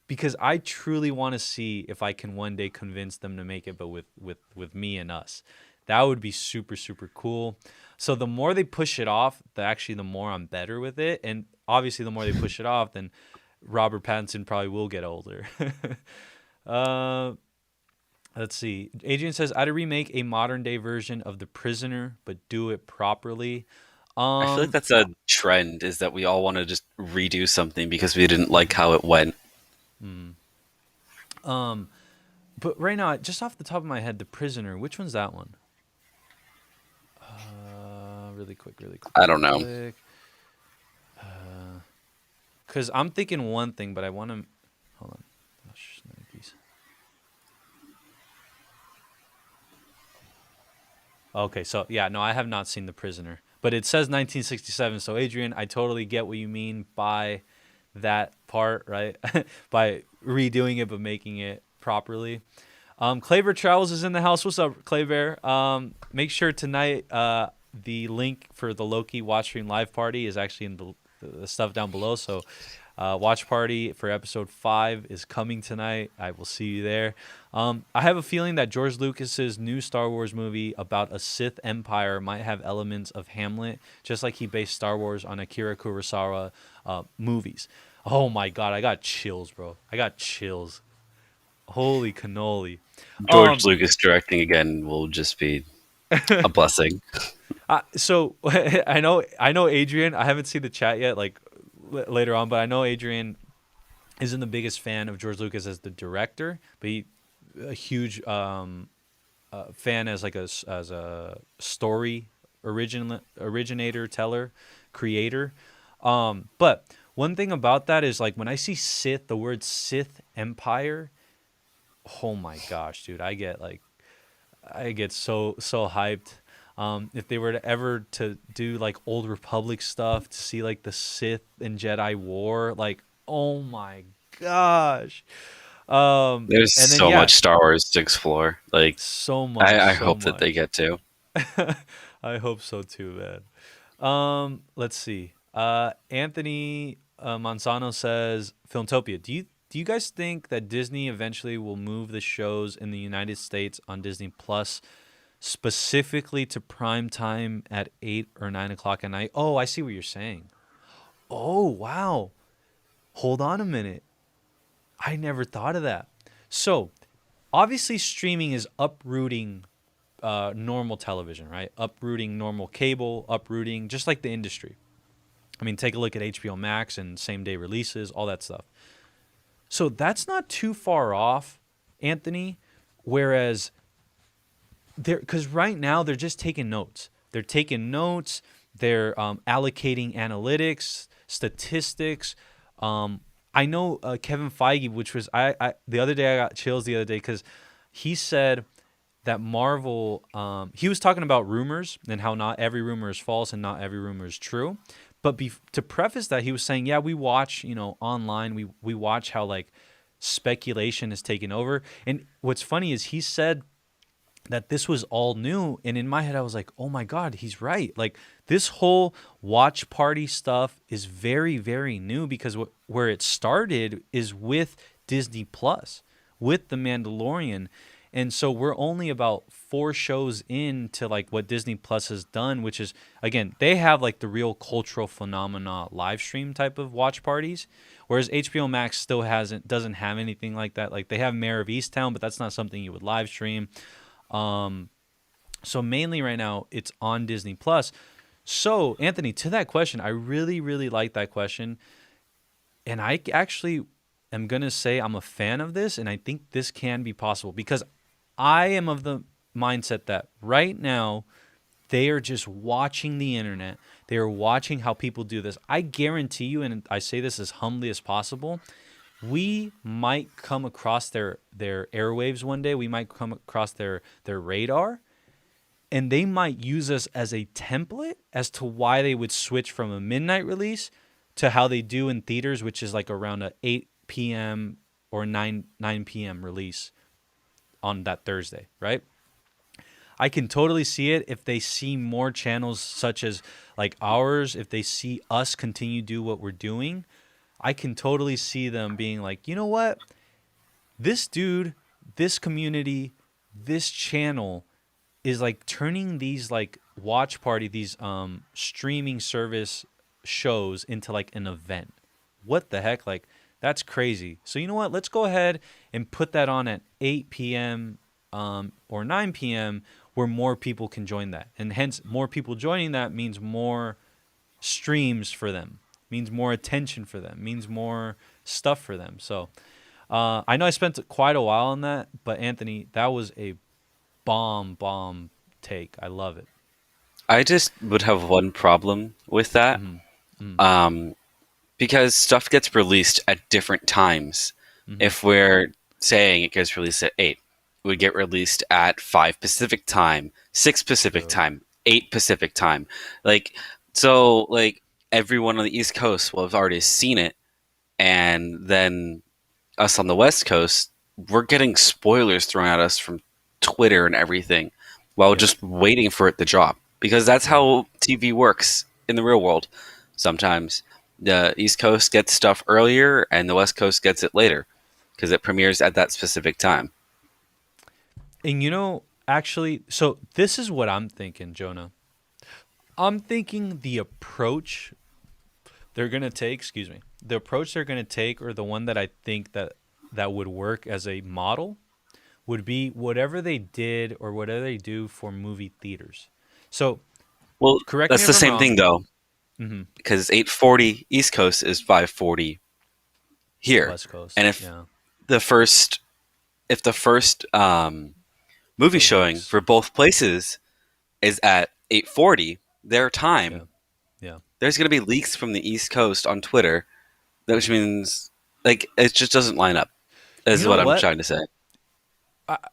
Speaker 1: because I truly want to see if I can one day convince them to make it, but with me and us. That would be super super cool. So the more they push it off, the more I'm better with it, and obviously the more they push it off, then Robert Pattinson probably will get older. uh, let's see. Adrian says I'd remake a modern day version of The Prisoner, but do it properly.
Speaker 2: I feel like
Speaker 1: Um,
Speaker 2: that's a trend. Is that we all want to just redo something because we didn't like how it went.
Speaker 1: mm, um, but right now, just off the top of my head, The Prisoner. Which one's that one? Really quick, really quick,
Speaker 2: I
Speaker 1: really
Speaker 2: don't know.
Speaker 1: quick. Because I'm thinking one thing, but I want to. Okay, so yeah, no, I have not seen The Prisoner, but it says 1967. So Adrian, I totally get what you mean by that part, right? By redoing it but making it properly. Claybear Travels is in the house. What's up, Claybear? Make sure tonight the link for the Loki watch stream live party is actually in the stuff down below. So watch party for episode 5 is coming tonight. I will see you there. I have a feeling that George Lucas's new Star Wars movie about a Sith Empire might have elements of Hamlet, just like he based Star Wars on Akira Kurosawa movies. Oh my god, I got chills, bro. I got chills. Holy cannoli.
Speaker 2: George Lucas directing again will just be a blessing.
Speaker 1: So I know Adrian. I haven't seen the chat yet, like later on, but I know Adrian isn't the biggest fan of George Lucas as the director, but he a huge fan as like as a story originator, teller, creator. But one thing about that is like when I see Sith, the word Sith Empire, oh my gosh, dude, I get so hyped. If they were to ever to do like old Republic stuff, to see like the Sith and Jedi War, like oh my gosh.
Speaker 2: There's
Speaker 1: And then
Speaker 2: so
Speaker 1: yeah,
Speaker 2: much Star Wars to explore. Like,
Speaker 1: so much,
Speaker 2: I
Speaker 1: so
Speaker 2: hope that they
Speaker 1: much.
Speaker 2: get to.
Speaker 1: I hope so too, man. Let's see. Anthony Monzano says Filmtopia. Do you guys think that Disney eventually will move the shows in the United States on Disney Plus specifically to prime time at 8 or 9 o'clock at night? Oh, I see what you're saying. Oh, wow. Hold on a minute. I never thought of that. So, obviously, streaming is uprooting normal television, right? Uprooting normal cable, uprooting just like the industry. I mean, take a look at HBO Max and same day releases, all that stuff. So that's not too far off, Anthony. Whereas because right now they're just taking notes. They're taking notes. They're allocating analytics, statistics. I know Kevin Feige, which was I the other day I got chills the other day because he said that Marvel. He was talking about rumors and how not every rumor is false and not every rumor is true. But to preface that, he was saying, yeah, we watch, online. We watch how like speculation is taking over. And what's funny is he said that this was all new, and in my head I was like, oh my god, he's right. Like this whole watch party stuff is very very new because where it started is with Disney Plus, with the Mandalorian. And so we're only about 4 shows into like what Disney Plus has done, which is again, they have like the real cultural phenomena live stream type of watch parties, whereas HBO Max still doesn't have anything like that. Like they have Mayor of Easttown, but that's not something you would live stream. So mainly right now it's on Disney Plus. So Anthony, to that question, I really, really like that question. And I actually am going to say I'm a fan of this. And I think this can be possible because I am of the mindset that right now they are just watching the internet. They are watching how people do this. I guarantee you, and I say this as humbly as possible, we might come across their airwaves one day. We might come across their radar, and they might use us as a template as to why they would switch from a midnight release to how they do in theaters, which is like around a 8 p.m. or 9 p.m. release on that Thursday, right? I can totally see it if they see more channels such as like ours, if they see us continue to do what we're doing. I can totally see them being like, you know what? This dude, this community, this channel is like turning these like watch party, these streaming service shows into like an event. What the heck? Like that's crazy. So you know what? Let's go ahead and put that on at 8 p.m. Or 9 p.m. where more people can join that. And hence more people joining that means more streams for them, means more attention for them, means more stuff for them. So I know I spent quite a while on that, but Anthony, that was a bomb take. I love it.
Speaker 2: I just would have one problem with that.
Speaker 1: Mm-hmm. Mm-hmm.
Speaker 2: Because stuff gets released at different times.
Speaker 1: Mm-hmm.
Speaker 2: If we're saying it gets released at 8, would get released at 5 Pacific time, 6 Pacific
Speaker 1: Yep.
Speaker 2: time, 8 Pacific time. Like, so, like, everyone on the East Coast will have already seen it. And then us on the West Coast, we're getting spoilers thrown at us from Twitter and everything while
Speaker 1: Yep.
Speaker 2: just waiting for it to drop. Because that's
Speaker 1: Yep.
Speaker 2: how TV works in the real world. Sometimes the East Coast gets stuff earlier and the West Coast gets it later because it premieres at that specific time.
Speaker 1: And actually, so this is what I'm thinking, Jonah. I'm thinking the approach they're gonna take, excuse me, the approach they're gonna take, or the one that I think that would work as a model, would be whatever they did or whatever they do for movie theaters. So
Speaker 2: Well,
Speaker 1: correct me
Speaker 2: that's
Speaker 1: if
Speaker 2: the
Speaker 1: I'm
Speaker 2: same
Speaker 1: wrong.
Speaker 2: thing though,
Speaker 1: Hmm.
Speaker 2: because it's 8:40 East Coast is 5:40 here,
Speaker 1: West Coast,
Speaker 2: and if
Speaker 1: yeah,
Speaker 2: the first movie
Speaker 1: the
Speaker 2: showing
Speaker 1: leaks,
Speaker 2: for both places is at 8:40 their
Speaker 1: yeah,
Speaker 2: time,
Speaker 1: yeah.
Speaker 2: there's going to be leaks from the East Coast on Twitter, which means like it just doesn't line up.
Speaker 1: You
Speaker 2: Is
Speaker 1: know
Speaker 2: what I'm
Speaker 1: what?
Speaker 2: trying to say.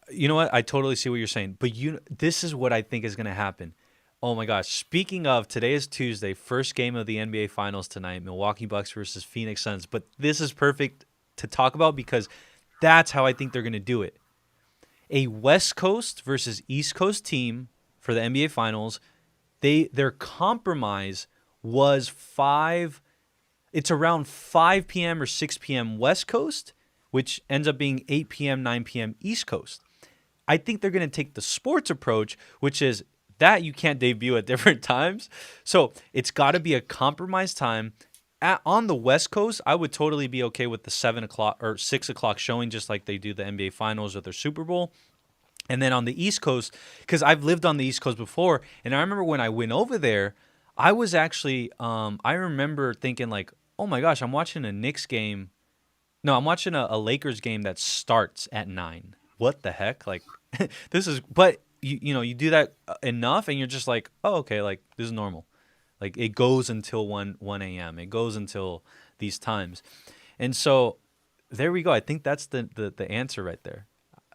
Speaker 1: You know what? I totally see what you're saying, but this is what I think is going to happen. Oh my gosh! Speaking of, today is Tuesday, first game of the NBA Finals tonight, Milwaukee Bucks versus Phoenix Suns. But this is perfect to talk about because that's how I think they're going to do it. A West Coast versus East Coast team for the NBA Finals. Their compromise was five. It's around 5 p.m. or 6 p.m. West Coast, which ends up being 8 p.m., 9 p.m. East Coast. I think they're going to take the sports approach, which is that you can't debut at different times. So it's got to be a compromised time. On the West Coast, I would totally be okay with the 7 o'clock or 6 o'clock showing, just like they do the NBA Finals or their Super Bowl. And then on the East Coast, because I've lived on the East Coast before, and I remember when I went over there, I was actually, I remember thinking like, oh my gosh, I'm watching a Knicks game. No, I'm watching a Lakers game that starts at 9. What the heck? Like, this is, but you do that enough, and you're just like, oh, okay, like this is normal. Like it goes until 1 a.m. It goes until these times, and so there we go. I think that's the answer right there.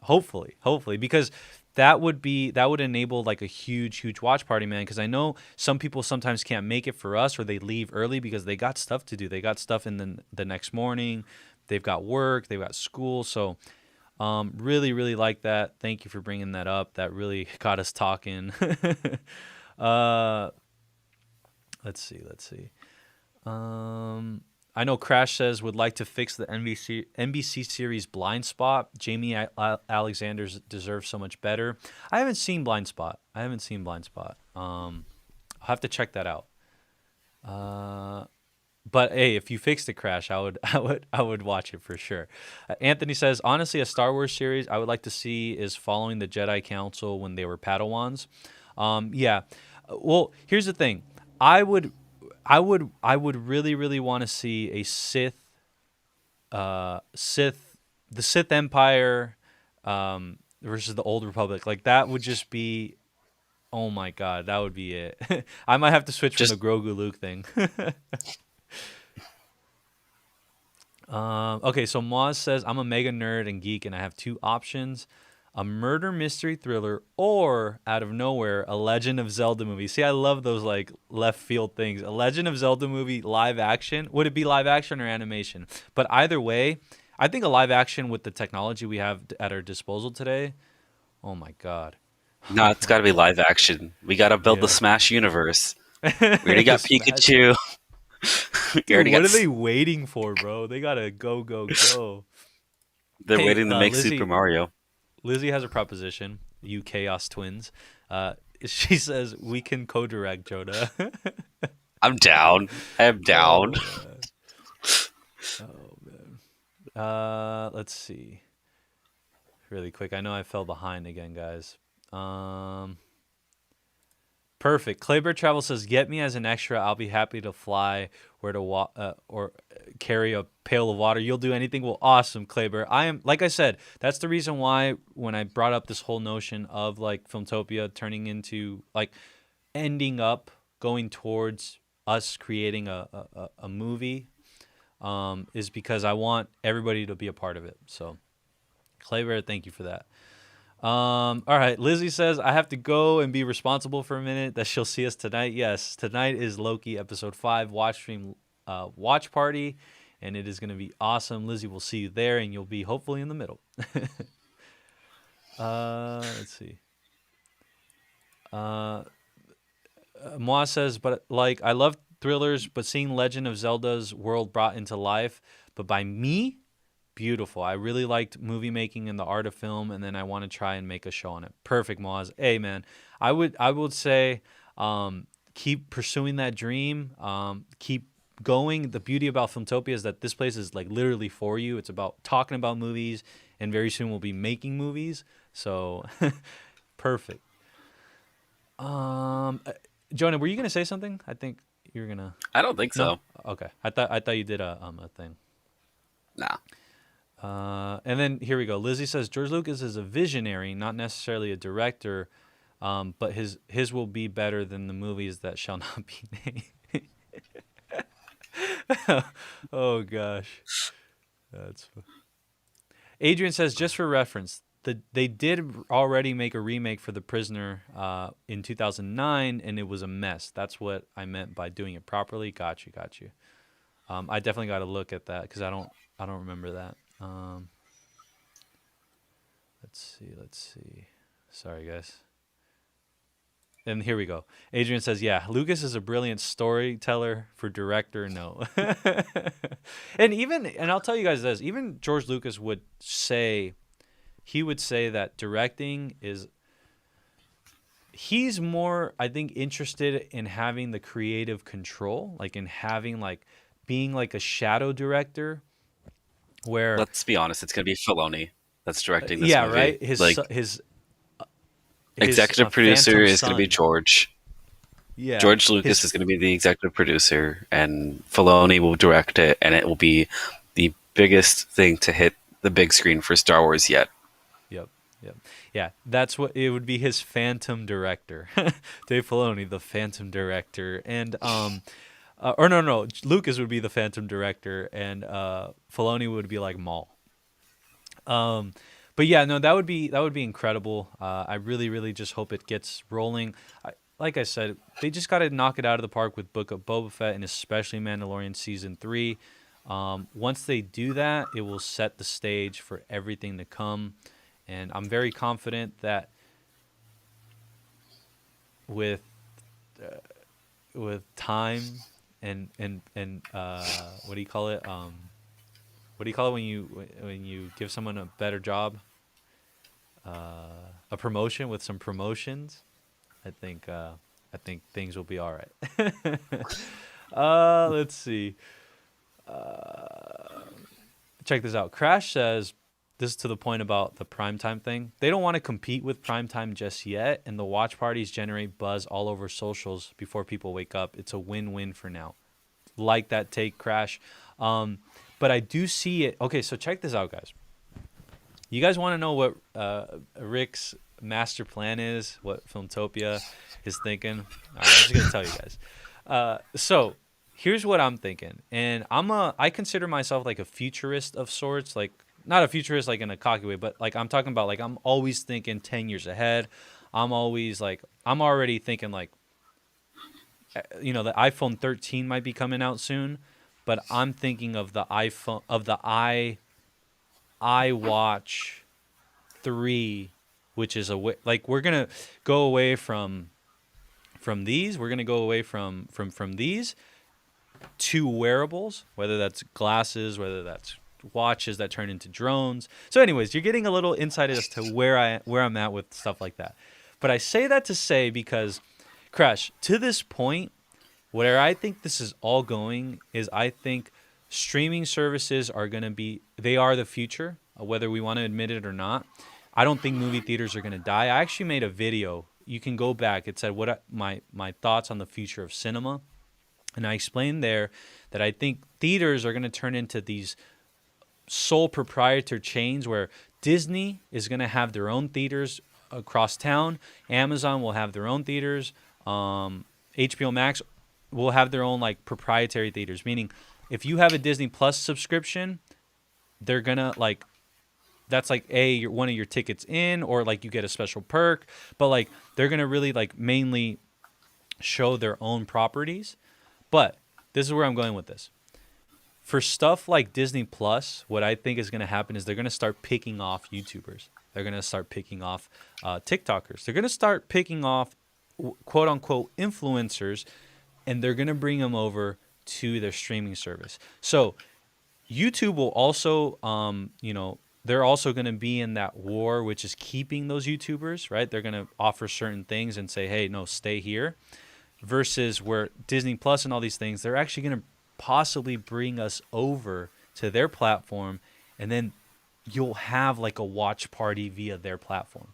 Speaker 1: Hopefully, because that would enable like a huge watch party, man. Because I know some people sometimes can't make it for us, or they leave early because they got stuff to do. They got stuff in the next morning. They've got work. They've got school. So really like that. Thank you for bringing that up. That really got us talking. uh, let's see. I know Crash says would like to fix the NBC series Blind Spot. Jamie Alexander deserves so much better. I haven't seen Blind Spot. I'll have to check that out. But hey, if you fixed it, Crash, I would watch it for sure. Anthony says, honestly, a Star Wars series I would like to see is following the Jedi Council when they were Padawans. Yeah. Well, here's the thing. I would, I would really want to see a the Sith Empire, versus the Old Republic. Like that would just be, oh my God, that would be it. I might have to switch from the
Speaker 2: Just
Speaker 1: Grogu Luke thing. Okay, so Moz says, I'm a mega nerd and geek, and I have two options: a murder mystery thriller, or out of nowhere, a Legend of Zelda movie. See, I love those like left field things. A Legend of Zelda movie live action. Would it be live action or animation? But either way, I think a live action with the technology we have at our disposal today. Oh my God.
Speaker 2: no,
Speaker 1: Oh
Speaker 2: it's
Speaker 1: my
Speaker 2: got to be
Speaker 1: God.
Speaker 2: live action. We got to build the
Speaker 1: Yeah.
Speaker 2: Smash universe. We already got
Speaker 1: Smash.
Speaker 2: Pikachu. We
Speaker 1: Dude,
Speaker 2: already got.
Speaker 1: what are they waiting for, bro? They gotta go.
Speaker 2: They're
Speaker 1: Hey,
Speaker 2: waiting to make Super Mario.
Speaker 1: Lizzie has a proposition. You Chaos Twins. She says we can co-direct Joda.
Speaker 2: I'm down. I am down.
Speaker 1: Oh man. Oh man. Let's see. Really quick. I know I fell behind again, guys. Um, Perfect. Claybear Travel says, "Get me as an extra. I'll be happy to fly where to or carry a pail of water. You'll do anything." Well, awesome, Claybear. I am, like I said, that's the reason why when I brought up this whole notion of like Filmtopia turning into like ending up going towards us creating a movie, is because I want everybody to be a part of it. So, Claybear, thank you for that. All right. Lizzie says I have to go and be responsible for a minute. That she'll see us tonight. Yes, tonight is Loki episode 5 watch stream, watch party, and it is going to be awesome. Lizzie, we'll see you there, and you'll be hopefully in the middle. Let's see. Moa says, but like I love thrillers, but seeing Legend of Zelda's world brought into life, but by me, beautiful. I really liked movie making and the art of film, and then I want to try and make a show on it. Perfect, Moz. Hey, man, I would say keep pursuing that dream. Keep going. The beauty about Filmtopia is that this place is like literally for you. It's about talking about movies, and very soon we'll be making movies. So perfect. Jonah, were you gonna say something? I think you were gonna.
Speaker 2: I don't think
Speaker 1: No.
Speaker 2: so.
Speaker 1: Okay. I thought you did a thing.
Speaker 2: Nah.
Speaker 1: And then here we go. Lizzie says George Lucas is a visionary, not necessarily a director, but his will be better than the movies that shall not be named. Oh gosh, that's. Adrian says just for reference, they did already make a remake for The Prisoner in 2009, and it was a mess. That's what I meant by doing it properly. Got you. I definitely got to look at that because I don't remember that. Let's see. Sorry, guys. And here we go. Adrian says, yeah, Lucas is a brilliant storyteller. For director, no. And I'll tell you guys this, even George Lucas would say that directing is, he's more, I think, interested in having the creative control, like in having like being like a shadow director where,
Speaker 2: Let's be honest. It's gonna be Filoni that's directing this
Speaker 1: yeah,
Speaker 2: movie.
Speaker 1: right.
Speaker 2: Like
Speaker 1: His
Speaker 2: executive producer
Speaker 1: phantom
Speaker 2: is gonna be
Speaker 1: son.
Speaker 2: George.
Speaker 1: Yeah,
Speaker 2: George Lucas
Speaker 1: his
Speaker 2: is gonna be the executive producer, and Filoni will direct it, and it will be the biggest thing to hit the big screen for Star Wars yet.
Speaker 1: Yep. Yeah, that's what it would be. His phantom director, Dave Filoni, the phantom director, and or no, Lucas would be the phantom director, and Filoni would be like Maul. But yeah, no, that would be incredible. I really, really just hope it gets rolling. Like I said, they just got to knock it out of the park with Book of Boba Fett and especially Mandalorian season 3. Once they do that, it will set the stage for everything to come, and I'm very confident that with time and what do you call it? What do you call it when you give someone a better job? A promotion with some promotions. I think things will be all right. Let's see. Check this out. Crash says this is to the point about the primetime thing. They don't want to compete with primetime just yet, and the watch parties generate buzz all over socials before people wake up. It's a win-win for now. Like that take, Crash. But I do see it. Okay, so check this out, guys. You guys want to know what Rick's master plan is? What Filmtopia is thinking? All right, I'm just gonna tell you guys. So here's what I'm thinking, and I consider myself like a futurist of sorts, like not a futurist like in a cocky way, but like I'm talking about like I'm always thinking 10 years ahead. I'm already thinking like, the iPhone 13 might be coming out soon, but I'm thinking of the iWatch 3, which is like we're gonna go away from these. We're gonna go away from these to wearables, whether that's glasses, whether that's watches that turn into drones. So, anyways, you're getting a little insight as to where I'm at with stuff like that. But I say that to say because, Crash, to this point, where I think this is all going is I think streaming services are going to be, they are the future, whether we want to admit it or not. I don't think movie theaters are going to die. I actually made a video. You can go back. It said my thoughts on the future of cinema. And I explained there that I think theaters are going to turn into these sole proprietor chains where Disney is going to have their own theaters across town. Amazon will have their own theaters. HBO Max will have their own like proprietary theaters, meaning if you have a Disney Plus subscription, they're gonna like that's like one of your tickets in, or like you get a special perk. But like they're gonna really like mainly show their own properties. But this is where I'm going with this. For stuff like Disney Plus, what I think is going to happen is they're going to start picking off YouTubers. They're going to start picking off TikTokers. They're going to start picking off quote unquote influencers, and they're going to bring them over to their streaming service. So YouTube will also, they're also going to be in that war, which is keeping those YouTubers, right? They're going to offer certain things and say, hey, no, stay here. Versus where Disney Plus and all these things, they're actually going to possibly bring us over to their platform, and then you'll have like a watch party via their platform.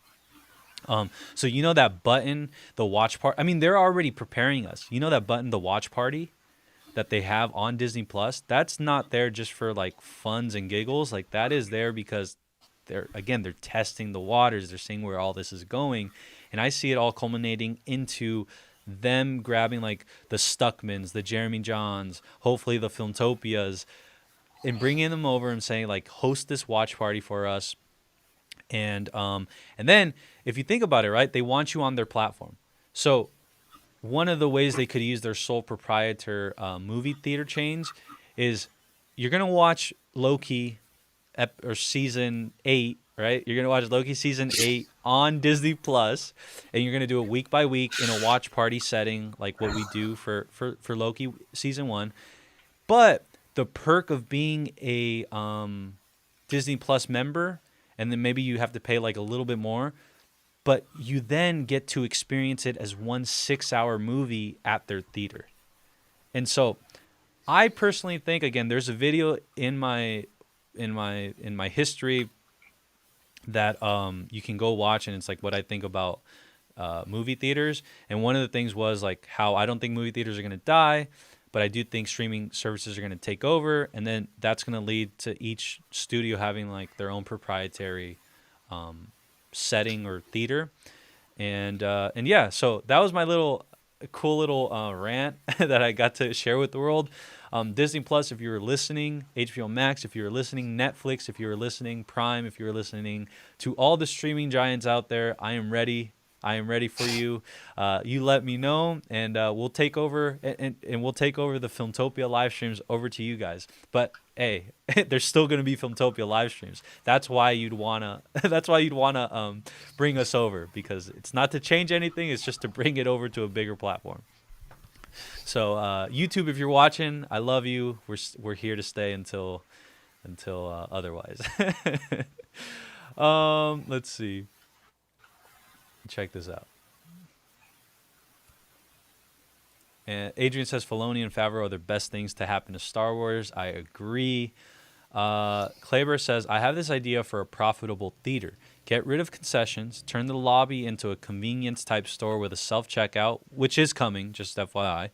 Speaker 1: So you know that button, the watch party. I mean, they're already preparing us. You know that button, the watch party, that they have on Disney Plus. That's not there just for like funs and giggles. Like that is there because they're testing the waters. They're seeing where all this is going, and I see it all culminating into them grabbing like the Stuckmans, the Jeremy Johns, hopefully the Filmtopias, and bringing them over and saying like, host this watch party for us. And then if you think about it, right, they want you on their platform. So one of the ways they could use their sole proprietor movie theater chains is you're gonna watch Loki or season 8. Right, you're gonna watch Loki season 8 on Disney Plus, and you're gonna do it week by week in a watch party setting, like what we do for Loki season 1. But the perk of being a Disney Plus member, and then maybe you have to pay like a little bit more, but you then get to experience it as one 6-hour movie at their theater. And so, I personally think, again, there's a video in my history that you can go watch, and it's like what I think about movie theaters. And one of the things was like how I don't think movie theaters are going to die, but I do think streaming services are going to take over, and then that's going to lead to each studio having like their own proprietary setting or theater. And yeah, so that was my cool little rant that I got to share with the world. Disney Plus, if you were listening, HBO Max, if you were listening, Netflix, if you were listening, Prime, if you were listening, to all the streaming giants out there, I am ready. I am ready for you. You let me know, and we'll take over, and we'll take over the Filmtopia live streams over to you guys. But hey, there's still going to be Filmtopia live streams. That's why you'd wanna. That's why you'd wanna bring us over, because it's not to change anything. It's just to bring it over to a bigger platform. So YouTube, if you're watching, I love you. We're here to stay until otherwise. Let's see. Check this out. And Adrian says Filoni and Favreau are the best things to happen to Star Wars. I agree. Kleber says, I have this idea for a profitable theater. Get rid of concessions, turn the lobby into a convenience type store with a self-checkout, which is coming, just FYI.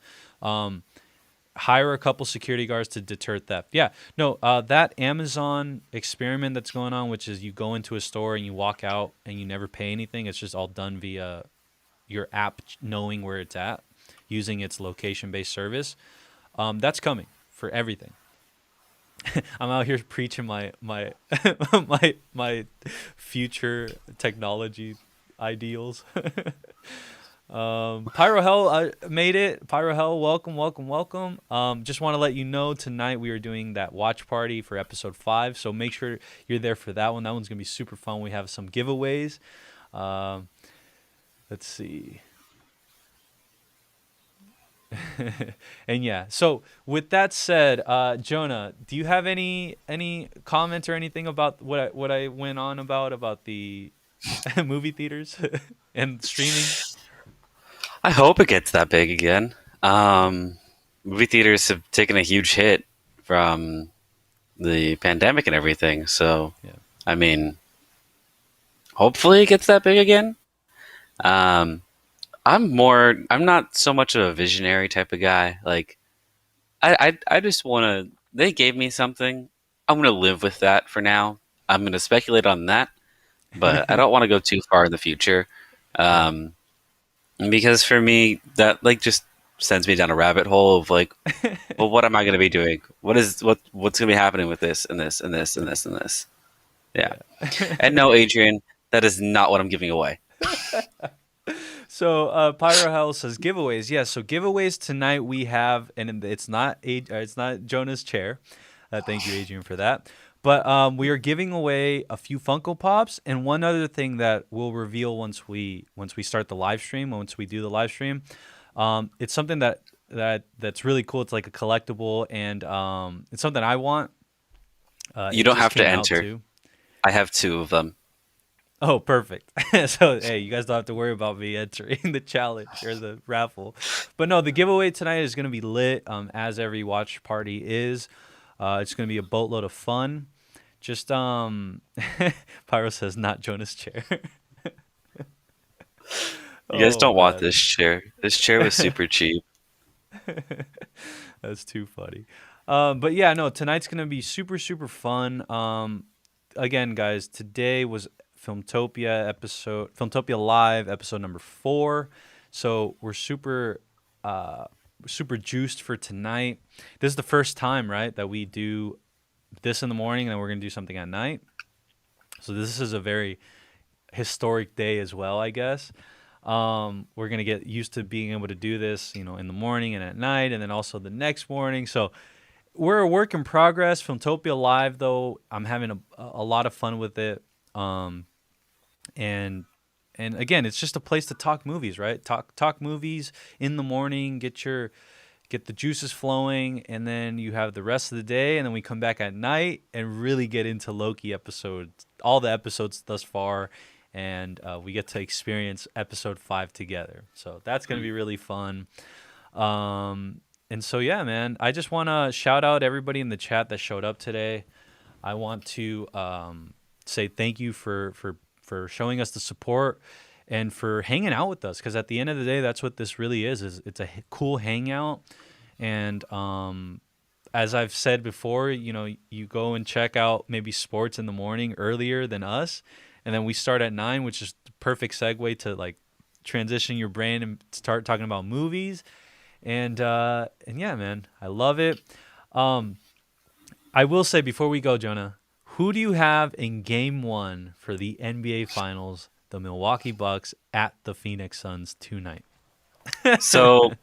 Speaker 1: Hire a couple security guards to deter theft. Yeah, no, that Amazon experiment that's going on, which is you go into a store and you walk out and you never pay anything. It's just all done via your app knowing where it's at, using its location-based service. That's coming for everything. I'm out here preaching my future technology ideals. Pyro Hell made it. Pyro Hell, welcome. Just want to let you know tonight we are doing that watch party for episode 5, so make sure you're there for that one. That one's gonna be super fun. We have some giveaways. Let's see. And yeah, so with that said, Jonah, do you have any comment or anything about what I went on about the movie theaters and streaming?
Speaker 2: I hope it gets that big again. Movie theaters have taken a huge hit from the pandemic and everything. So,
Speaker 1: Yeah.
Speaker 2: I mean, hopefully it gets that big again. I'm not so much of a visionary type of guy. Like, I just want to, they gave me something. I'm going to live with that for now. I'm going to speculate on that, but I don't want to go too far in the future. Because for me, that like just sends me down a rabbit hole of like, well, what am I going to be doing? What's going to be happening with this and this and this and this and this? Yeah.
Speaker 1: Yeah.
Speaker 2: And no, Adrian, that is not what I'm giving away.
Speaker 1: So Pyro Hell says giveaways. Yes, so giveaways tonight we have, and it's not Jonah's chair. Thank you, Adrian, for that. But we are giving away a few Funko Pops, and one other thing that we'll reveal once we start the live stream. Once we do the live stream, it's something that's really cool. It's like a collectible, and it's something I want.
Speaker 2: You
Speaker 1: It
Speaker 2: don't
Speaker 1: just
Speaker 2: have to
Speaker 1: came out
Speaker 2: enter.
Speaker 1: too.
Speaker 2: I have two of them.
Speaker 1: Oh, perfect. So, hey, you guys don't have to worry about me entering the challenge or the raffle. But no, the giveaway tonight is going to be lit, as every watch party is. It's going to be a boatload of fun. Just, Pyro says, not Jonah's chair.
Speaker 2: You guys
Speaker 1: Oh,
Speaker 2: don't want
Speaker 1: man.
Speaker 2: this chair. This chair was super cheap.
Speaker 1: That's too funny. But yeah, no, tonight's going to be super, super fun. Again, guys, today was Filmtopia Live episode number 4. So we're super juiced for tonight. This is the first time, right, that we do this in the morning, and then we're gonna do something at night. So this is a very historic day as well, I guess. We're gonna get used to being able to do this, in the morning and at night, and then also the next morning. So we're a work in progress. Filmtopia Live, though, I'm having a lot of fun with it. And again, it's just a place to talk movies, right? Talk movies in the morning, get the juices flowing, and then you have the rest of the day, and then we come back at night and really get into Loki episodes, all the episodes thus far, and we get to experience episode 5 together. So that's gonna be really fun. And so yeah, man, I just want to shout out everybody in the chat that showed up today. I want to say thank you for showing us the support and for hanging out with us, because at the end of the day, that's what this really is it's a cool hangout. And as I've said before, you go and check out maybe sports in the morning earlier than us, and then we start at 9, which is the perfect segue to like transition your brain and start talking about movies. And yeah, man, I love it. um I will say before we go, Jonah, who do you have in game 1 for the NBA Finals, the Milwaukee Bucks at the Phoenix Suns tonight?
Speaker 2: So,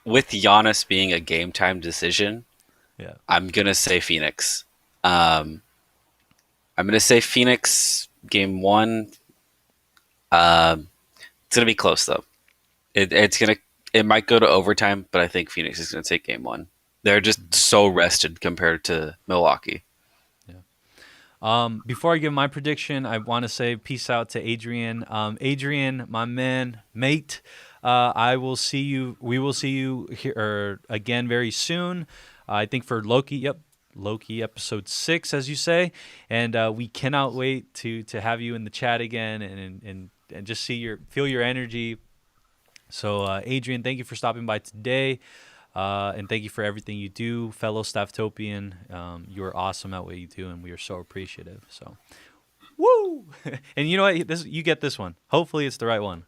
Speaker 2: with Giannis being a game time decision,
Speaker 1: Yeah.
Speaker 2: I'm gonna say Phoenix. Um, I'm gonna say Phoenix game 1. It's gonna be close though. It might go to overtime, but I think Phoenix is gonna take game 1. They're just so rested compared to Milwaukee.
Speaker 1: Yeah. Before I give my prediction, I want to say peace out to Adrian. Adrian, my man, mate. I will see you. We will see you here again very soon. I think for Loki. Yep, Loki episode 6, as you say, and we cannot wait to have you in the chat again and just feel your energy. So, Adrian, thank you for stopping by today. And thank you for everything you do, fellow Stafftopian. You are awesome at what you do, and we are so appreciative. So, woo! And you know what? You get this one. Hopefully, it's the right one.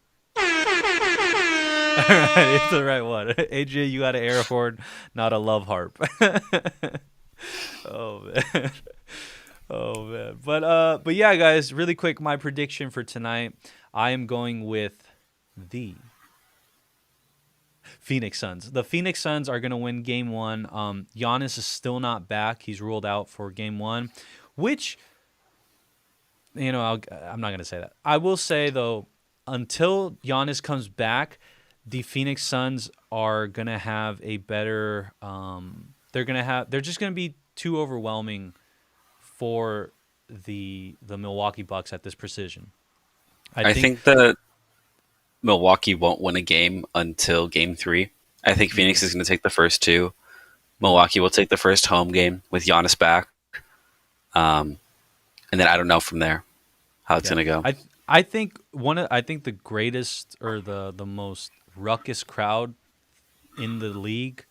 Speaker 1: All right, it's the right one. AJ, you got an air horn, not a love harp. Oh man. Oh man. But yeah, guys, really quick, my prediction for tonight. I am going with the Phoenix Suns. The Phoenix Suns are going to win game 1. Giannis is still not back. He's ruled out for game 1, which, I'm not going to say that. I will say, though, until Giannis comes back, the Phoenix Suns are going to have a better they're just going to be too overwhelming for the Milwaukee Bucks at this precision. I
Speaker 2: I
Speaker 1: think.
Speaker 2: think that Milwaukee won't win a game until game 3. I think Phoenix is going to take the first 2. Milwaukee will take the first home game with Giannis back. And then I don't know from there how it's
Speaker 1: Yeah,
Speaker 2: going to go.
Speaker 1: I think the greatest or the most ruckus crowd in the league,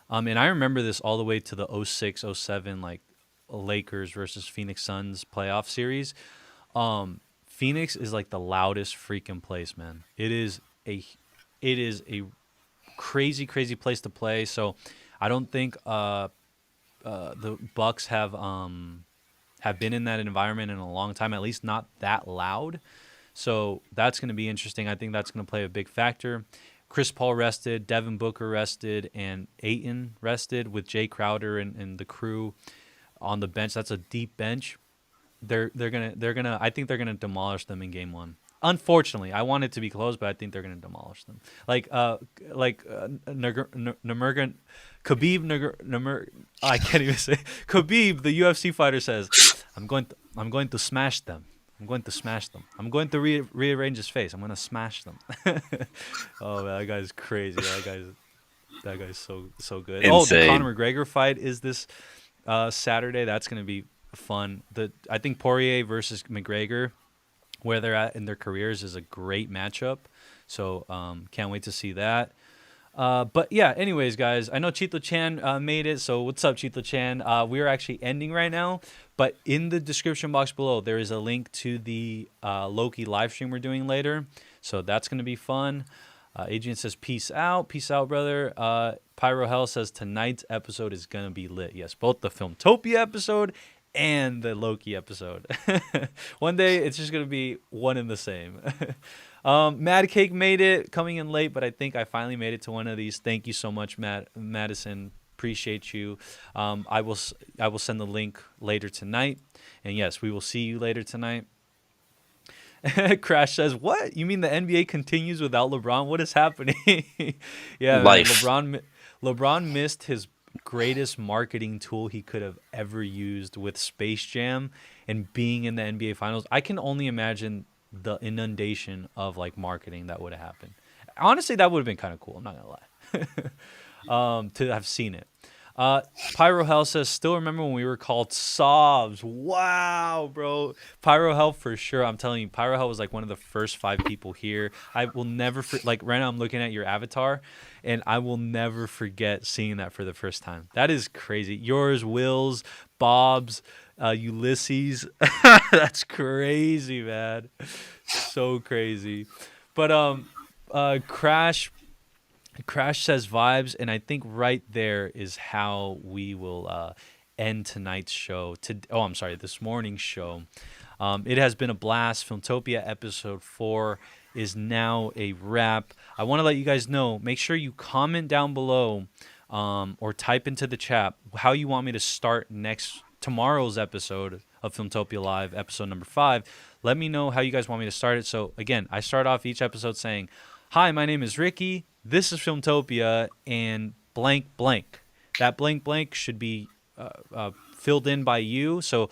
Speaker 1: and I remember this all the way to the 06, 07, like Lakers versus Phoenix Suns playoff series. Phoenix is like the loudest freaking place, man. It is a crazy place to play. So I don't think the Bucks have have been in that environment in a long time, at least not that loud. So that's going to be interesting. I think that's going to play a big factor. Chris Paul rested, Devin Booker rested, and Ayton rested with Jay Crowder and the crew on the bench. That's a deep bench. They're gonna I think they're gonna demolish them in game one. Unfortunately, I want it to be close, but I think they're gonna demolish them. Nurmagomedov, I can't even say Khabib, the UFC fighter, says, I'm going to smash them. I'm going to smash them. I'm going to rearrange his face. I'm going to smash them. Oh man, that guy's crazy. That guy's so good.
Speaker 2: Insane.
Speaker 1: Oh, the Conor McGregor fight is this Saturday. That's going to be fun. I think Poirier versus McGregor, where they're at in their careers, is a great matchup. So can't wait to see that. But yeah, anyways, guys, I know Chito Chan made it. So what's up, Chito Chan? We're actually ending right now. But in the description box below, there is a link to the Loki live stream we're doing later. So that's going to be fun. Adrian says, peace out. Peace out, brother. Pyro Hell says, tonight's episode is going to be lit. Yes, both the Filmtopia episode and the Loki episode. One day, it's just going to be one and the same. Mad Cake made it, coming in late, but I think I finally made it to one of these. Thank you so much, Madison. Appreciate you. I will send the link later tonight. And yes, we will see you later tonight. Crash says, what? You mean the NBA continues without LeBron? What is happening? Yeah,
Speaker 2: Life.
Speaker 1: Man, LeBron missed his greatest marketing tool he could have ever used with Space Jam and being in the NBA Finals. I can only imagine the inundation of like marketing that would have happened. Honestly, that would have been kind of cool. I'm not gonna lie. To have seen it. Pyro Hell says, still remember when we were called Sobs. Wow, bro. Pyro Hell for sure. I'm telling you, Pyro Hell was like one of the first 5 people here. I will never like right now I'm looking at your avatar and I will never forget seeing that for the first time. That is crazy. Yours, Will's, Bob's, Ulysses. That's crazy, man. So crazy. But Crash says vibes, and I think right there is how we will end tonight's show. This morning's show. It has been a blast. Filmtopia episode 4 is now a wrap. I want to let you guys know, make sure you comment down below or type into the chat how you want me to start tomorrow's episode of Filmtopia Live, episode number 5. Let me know how you guys want me to start it. So again, I start off each episode saying, hi, my name is Ricky. This is Filmtopia and blank blank. That blank blank should be filled in by you. So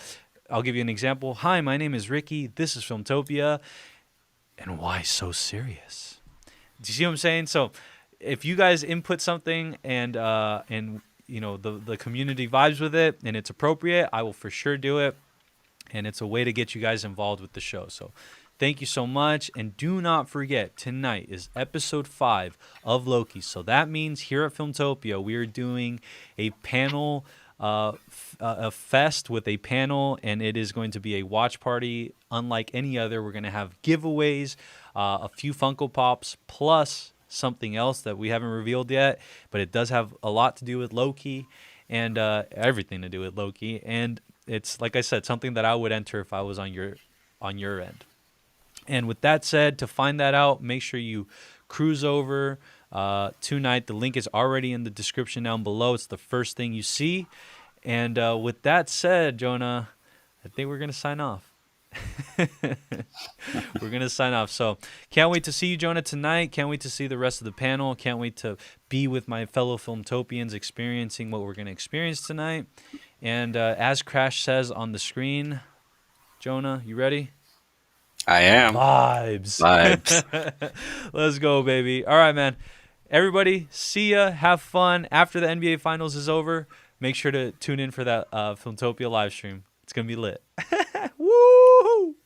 Speaker 1: I'll give you an example. Hi, my name is Ricky. This is Filmtopia. And why so serious? Do you see what I'm saying? So if you guys input something and you know the community vibes with it and it's appropriate, I will for sure do it. And it's a way to get you guys involved with the show. So thank you so much. And do not forget, tonight is episode 5 of Loki. So that means here at Filmtopia, we are doing a panel, a fest with a panel, and it is going to be a watch party unlike any other. We're going to have giveaways, a few Funko Pops, plus something else that we haven't revealed yet. But it does have a lot to do with Loki and everything to do with Loki. And it's, like I said, something that I would enter if I was on your end. And with that said, to find that out, make sure you cruise over tonight. The link is already in the description down below. It's the first thing you see. And with that said, Jonah, I think we're going to sign off. We're going to sign off. So can't wait to see you, Jonah, tonight. Can't wait to see the rest of the panel. Can't wait to be with my fellow Filmtopians experiencing what we're going to experience tonight. And as Crash says on the screen, Jonah, you ready?
Speaker 2: I am.
Speaker 1: Vibes. Let's go, baby. All right, man. Everybody, see ya. Have fun. After the NBA Finals is over, make sure to tune in for that Filmtopia live stream. It's going to be lit. Woo!